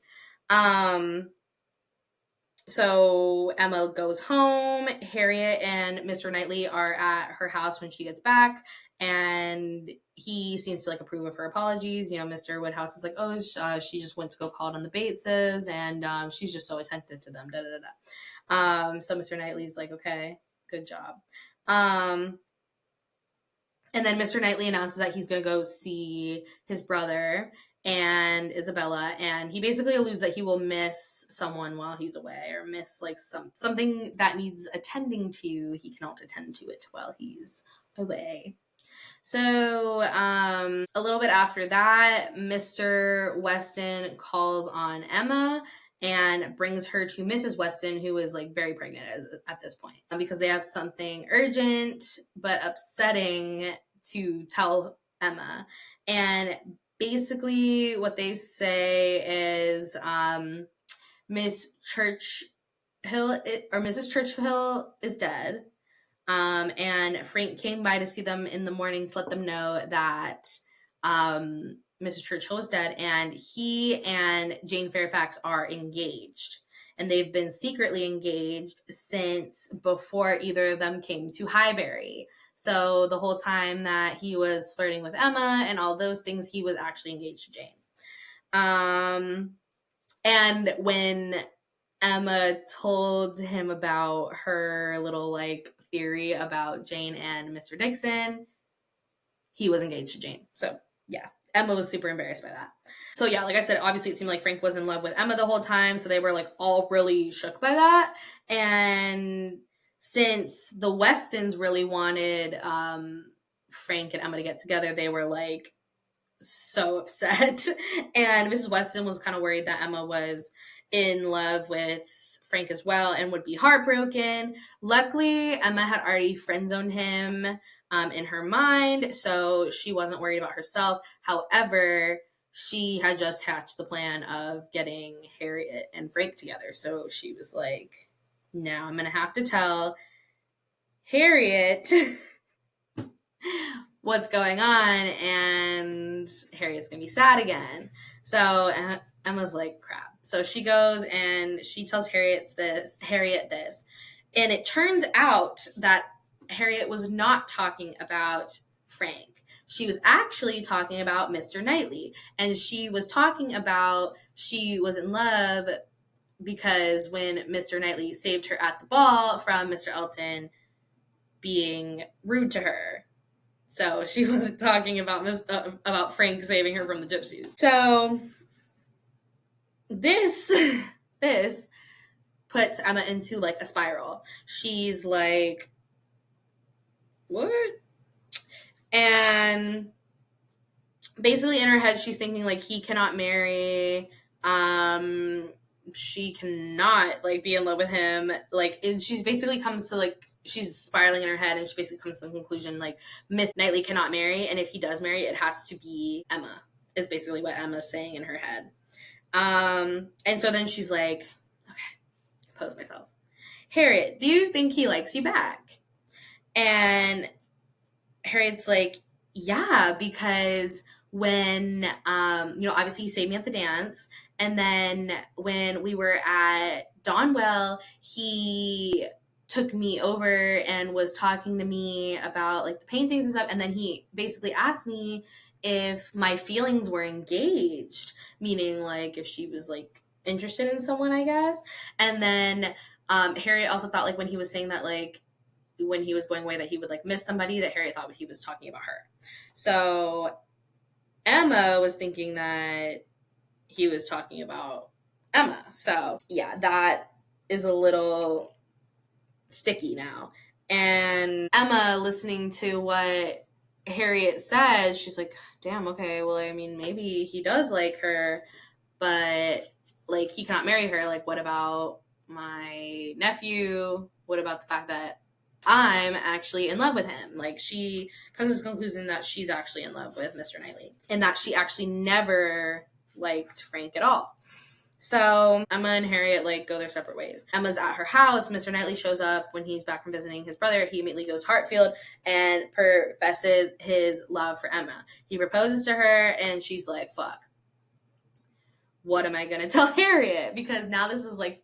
So Emma goes home. Harriet and Mr. Knightley are at her house when she gets back, and he seems to like approve of her apologies. You know, Mr. Woodhouse is like, oh, she just went to go call on the Bateses, and she's just so attentive to them. Da da da da. So Mr. Knightley's like, okay, good job. And then Mr. Knightley announces that he's going to go see his brother and Isabella, and he basically alludes that he will miss someone while he's away, or miss like something that needs attending to. He cannot attend to it while he's away. So a little bit after that, Mr. Weston calls on Emma and brings her to Mrs. Weston, who is like very pregnant at this point, because they have something urgent but upsetting to tell Emma. And basically what they say is Miss Churchill or Mrs. Churchill is dead. And Frank came by to see them in the morning to let them know that Mrs. Churchill is dead, and he and Jane Fairfax are engaged. And they've been secretly engaged since before either of them came to Highbury. So the whole time that he was flirting with Emma and all those things, he was actually engaged to Jane. And when Emma told him about her little like theory about Jane and Mr. Dixon, he was engaged to Jane. So yeah, Emma was super embarrassed by that. So yeah, like I said, obviously it seemed like Frank was in love with Emma the whole time, so they were like all really shook by that. And since the Westons really wanted Frank and Emma to get together, they were like so upset. And Mrs. Weston was kind of worried that Emma was in love with Frank as well and would be heartbroken. Luckily, Emma had already friend-zoned him in her mind, so she wasn't worried about herself. However, she had just hatched the plan of getting Harriet and Frank together. So she was like, now I'm going to have to tell Harriet what's going on, and Harriet's going to be sad again. So Emma's like, crap. So she goes and she tells Harriet this. And it turns out that Harriet was not talking about Frank. She was actually talking about Mr. Knightley. And she was talking about she was in love because when Mr. Knightley saved her at the ball from Mr. Elton being rude to her. So she wasn't talking about Frank saving her from the gypsies. So this puts Emma into like a spiral. She's like, what? And basically in her head she's thinking like he cannot marry, she cannot like be in love with him, like, and she's basically comes to like, she's spiraling in her head, and she basically comes to the conclusion like Miss Knightley cannot marry, and if he does marry, it has to be Emma, is basically what Emma's saying in her head. And so then she's like, okay, pose myself, Harriet, do you think he likes you back? And Harriet's like, yeah, because when, obviously he saved me at the dance. And then when we were at Donwell, he took me over and was talking to me about like the paintings and stuff. And then he basically asked me if my feelings were engaged, meaning like if she was like interested in someone, I guess. And then Harriet also thought like when he was saying that, like, when he was going away, that he would like miss somebody, that Harriet thought he was talking about her. So Emma was thinking that he was talking about Emma. So yeah, that is a little sticky now. And Emma, listening to what Harriet said, she's like, damn, okay, well, I mean, maybe he does like her, but like he cannot marry her. Like, what about my nephew? What about the fact that I'm actually in love with him? Like, she comes to the conclusion that she's actually in love with Mr. Knightley, and that she actually never liked Frank at all. So Emma and Harriet like go their separate ways. Emma's at her house. Mr. Knightley shows up when he's back from visiting his brother. He immediately goes to Hartfield and professes his love for Emma. He proposes to her, and she's like, fuck, what am I gonna tell Harriet? Because now this is like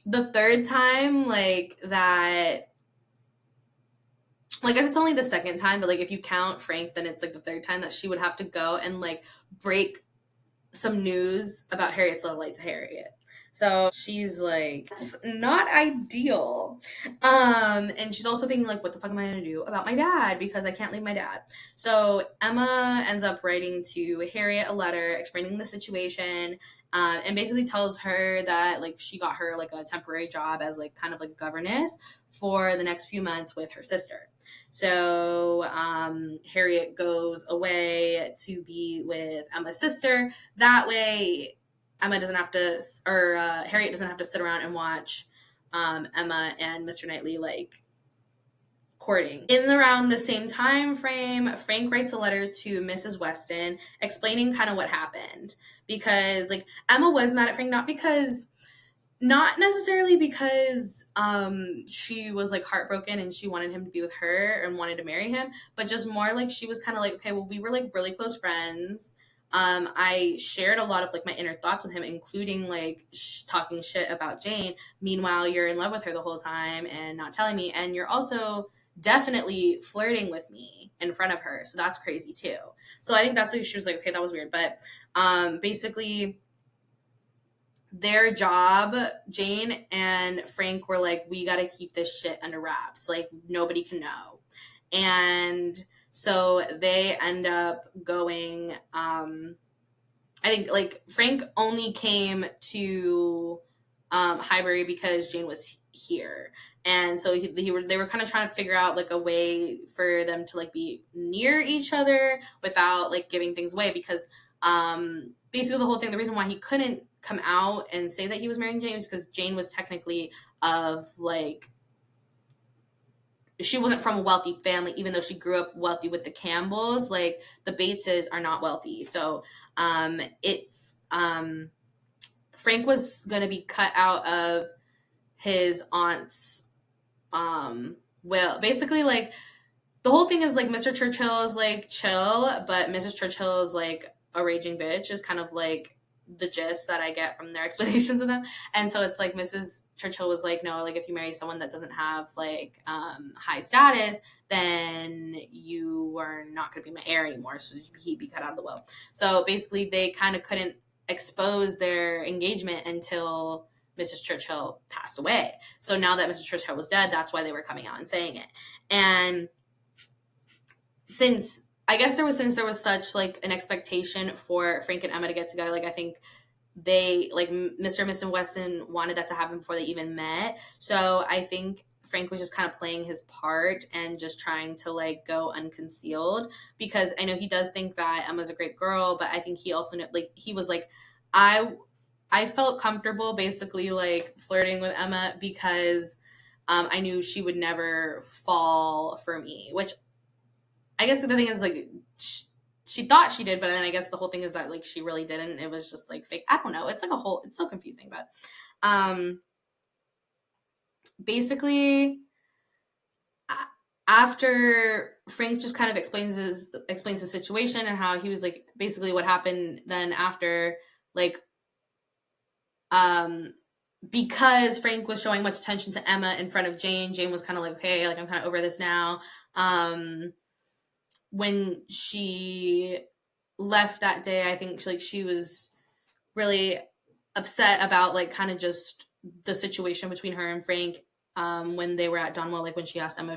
the third time, like, that, like, I guess it's only the second time, but like if you count Frank, then it's like the third time that she would have to go and like break some news about Harriet's love life to Harriet. So she's like, it's not ideal. And she's also thinking like, what the fuck am I gonna do about my dad? Because I can't leave my dad. So Emma ends up writing to Harriet a letter explaining the situation, and basically tells her that like she got her like a temporary job as like kind of like a governess for the next few months with her sister. So Harriet goes away to be with Emma's sister. That way, Emma doesn't have to, or Harriet doesn't have to sit around and watch Emma and Mr. Knightley like courting. In around the same time frame, Frank writes a letter to Mrs. Weston explaining kind of what happened, because like Emma was mad at Frank, not necessarily because she was like heartbroken and she wanted him to be with her and wanted to marry him, but just more like she was kind of like, okay, well, we were like really close friends. I shared a lot of like my inner thoughts with him, including like talking shit about Jane. Meanwhile, you're in love with her the whole time and not telling me, and you're also definitely flirting with me in front of her. So that's crazy too. So I think that's like, she was like, okay, that was weird. But basically, their job, Jane and Frank were like, we got to keep this shit under wraps. Like, nobody can know. And so they end up going, I think like Frank only came to Highbury because Jane was here. And so they were kind of trying to figure out like a way for them to like be near each other without like giving things away, because basically the whole thing, the reason why he couldn't come out and say that he was marrying Jane is because Jane was technically of like, she wasn't from a wealthy family, even though she grew up wealthy with the Campbells. Like the Bateses are not wealthy. So Frank was going to be cut out of his aunt's will. Basically, like, the whole thing is like Mr. Churchill is like chill, but Mrs. Churchill is like a raging bitch, is kind of like the gist that I get from their explanations of them. And so it's like Mrs. Churchill was like, no, like if you marry someone that doesn't have like high status, then you are not going to be my heir anymore. So he'd be cut out of the will. So basically they kind of couldn't expose their engagement until Mrs. Churchill passed away. So now that Mrs. Churchill was dead, that's why they were coming out and saying it. And since there was such like an expectation for Frank and Emma to get together, like I think they like Mr. and Mrs. Weston wanted that to happen before they even met. So I think Frank was just kind of playing his part and just trying to like go unconcealed, because I know he does think that Emma's a great girl, but I think he also like he was like, I I felt comfortable basically like flirting with Emma because I knew she would never fall for me, which I guess the thing is like she thought she did, but then I guess the whole thing is that like she really didn't. It was just like fake. I don't know. It's like a whole. It's so confusing, but um, basically after Frank just kind of explains the situation and how he was like basically what happened then after like um because Frank was showing much attention to Emma in front of Jane. Jane was kind of like, okay, like I'm kind of over this now. When she left that day, I think she was really upset about like kind of just the situation between her and Frank when they were at Donwell, like when she asked Emma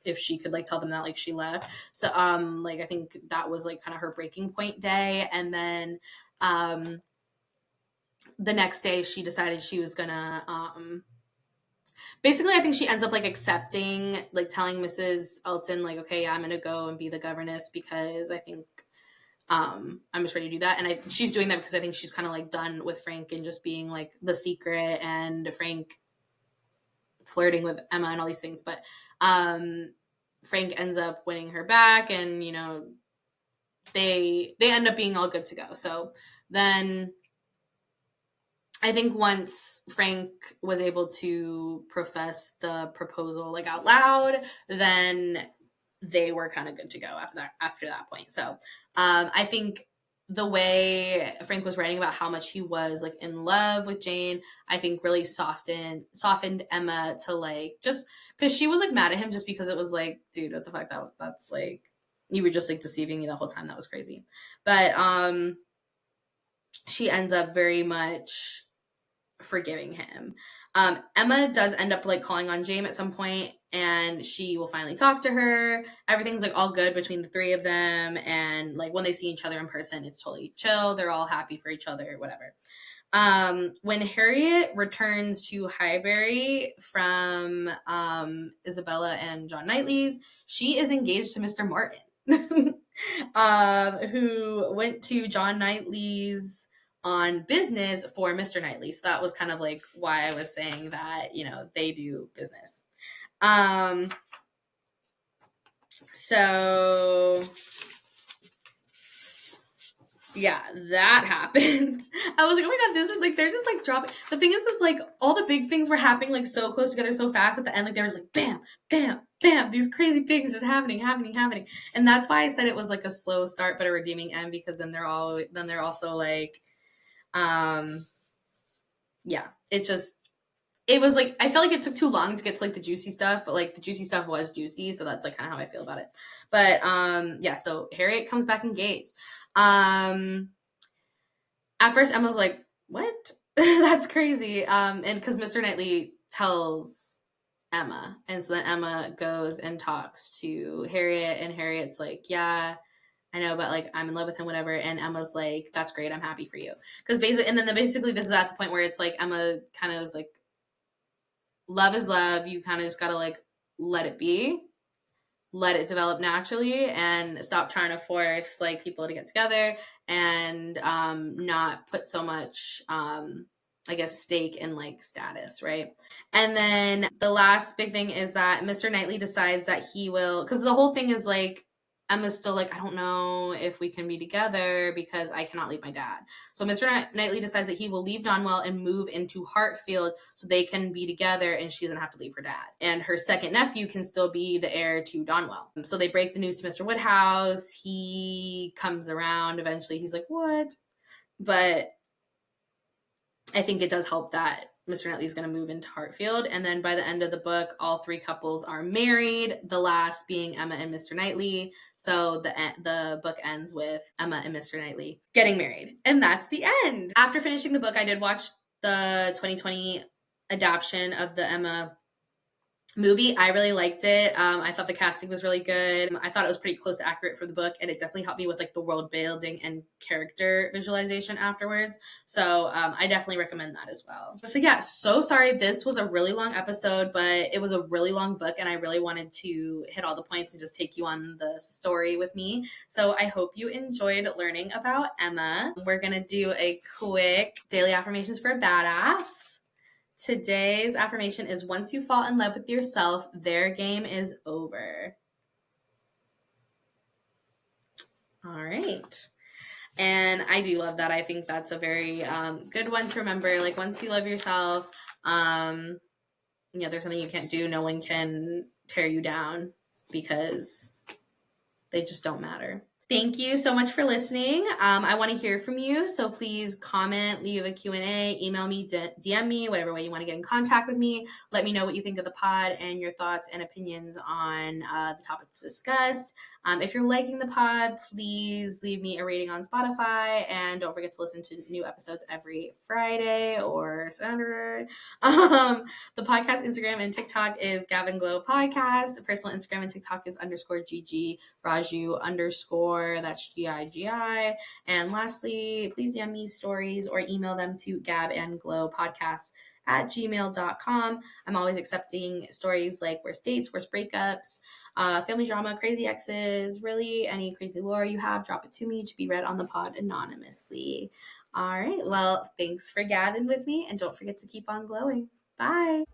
if she could like tell them that like she left. So like I think that was like kind of her breaking point day. And then the next day she decided she was gonna basically I think she ends up like accepting, like telling Mrs. Elton like, okay, yeah, I'm gonna go and be the governess because I think I'm just ready to do that. And she's doing that because I think she's kind of like done with Frank and just being like the secret and Frank flirting with Emma and all these things. But Frank ends up winning her back, and you know they end up being all good to go. So then I think once Frank was able to profess the proposal like out loud, then they were kind of good to go after that point. So I think the way Frank was writing about how much he was like in love with Jane, I think really softened Emma to like, just because she was like mad at him just because it was like, dude, what the fuck, that's like, you were just like deceiving me the whole time. That was crazy. But she ends up very much forgiving him. Emma does end up like calling on Jane at some point, and she will finally talk to her. Everything's like all good between the three of them, and like when they see each other in person, it's totally chill. They're all happy for each other, whatever. When Harriet returns to Highbury from Isabella and John Knightley's, she is engaged to Mr. Martin, who went to John Knightley's on business for Mr. Knightley. So that was kind of like why I was saying that, you know, they do business. So yeah, that happened. I was like, oh my god, this is like, they're just like dropping. The thing is like all the big things were happening like so close together so fast at the end. Like there was like bam, bam, bam, these crazy things just happening. And that's why I said it was like a slow start but a redeeming end, because then they're also like yeah, it was like, I felt like it took too long to get to like the juicy stuff, but like the juicy stuff was juicy, so that's like kind of how I feel about it. But yeah, so Harriet comes back engaged. At first Emma's like, what? That's crazy. And because Mr. Knightley tells Emma, and so then Emma goes and talks to Harriet, and Harriet's like, yeah, I know, but like I'm in love with him, whatever. And Emma's like, that's great, I'm happy for you. Because basically this is at the point where it's like Emma kind of was like, love is love. You kind of just gotta like let it be, let it develop naturally, and stop trying to force like people to get together, and not put so much I guess stake in like status, right? And then the last big thing is that Mr. Knightley decides that he will, because the whole thing is like Emma's still like, I don't know if we can be together because I cannot leave my dad. So Mr. Knightley decides that he will leave Donwell and move into Hartfield so they can be together and she doesn't have to leave her dad. And her second nephew can still be the heir to Donwell. So they break the news to Mr. Woodhouse. He comes around eventually. He's like, what? But I think it does help that Mr. Knightley is going to move into Hartfield. And then by the end of the book, all three couples are married, the last being Emma and Mr. Knightley. So the book ends with Emma and Mr. Knightley getting married. And that's the end. After finishing the book, I did watch the 2020 adaptation of the Emma Movie, I really liked it. I thought the casting was really good. I thought it was pretty close to accurate for the book, and it definitely helped me with like the world building and character visualization afterwards. So I definitely recommend that as well. So yeah, so sorry. This was a really long episode, but it was a really long book, and I really wanted to hit all the points and just take you on the story with me. So I hope you enjoyed learning about Emma. We're gonna do a quick daily affirmations for a badass. Today's affirmation is once you fall in love with yourself, their game is over. All right. And I do love that. I think that's a very good one to remember. Like once you love yourself, there's something you can't do. No one can tear you down because they just don't matter. Thank you so much for listening. I want to hear from you. So please comment, leave a Q&A, email me, DM me, whatever way you want to get in contact with me. Let me know what you think of the pod and your thoughts and opinions on the topics discussed. If you're liking the pod, please leave me a rating on Spotify, and don't forget to listen to new episodes every Friday or Saturday. The podcast Instagram and TikTok is Gavin Glow Podcast. Personal Instagram and TikTok is _Gigi Raju _ that's GIGI. And lastly, please DM me stories or email them to gabandglowpodcast@gmail.com. I'm always accepting stories like worst dates, worst breakups, family drama, crazy exes, really any crazy lore you have, drop it to me to be read on the pod anonymously. All right. Well, thanks for gabbing with me, and don't forget to keep on glowing. Bye.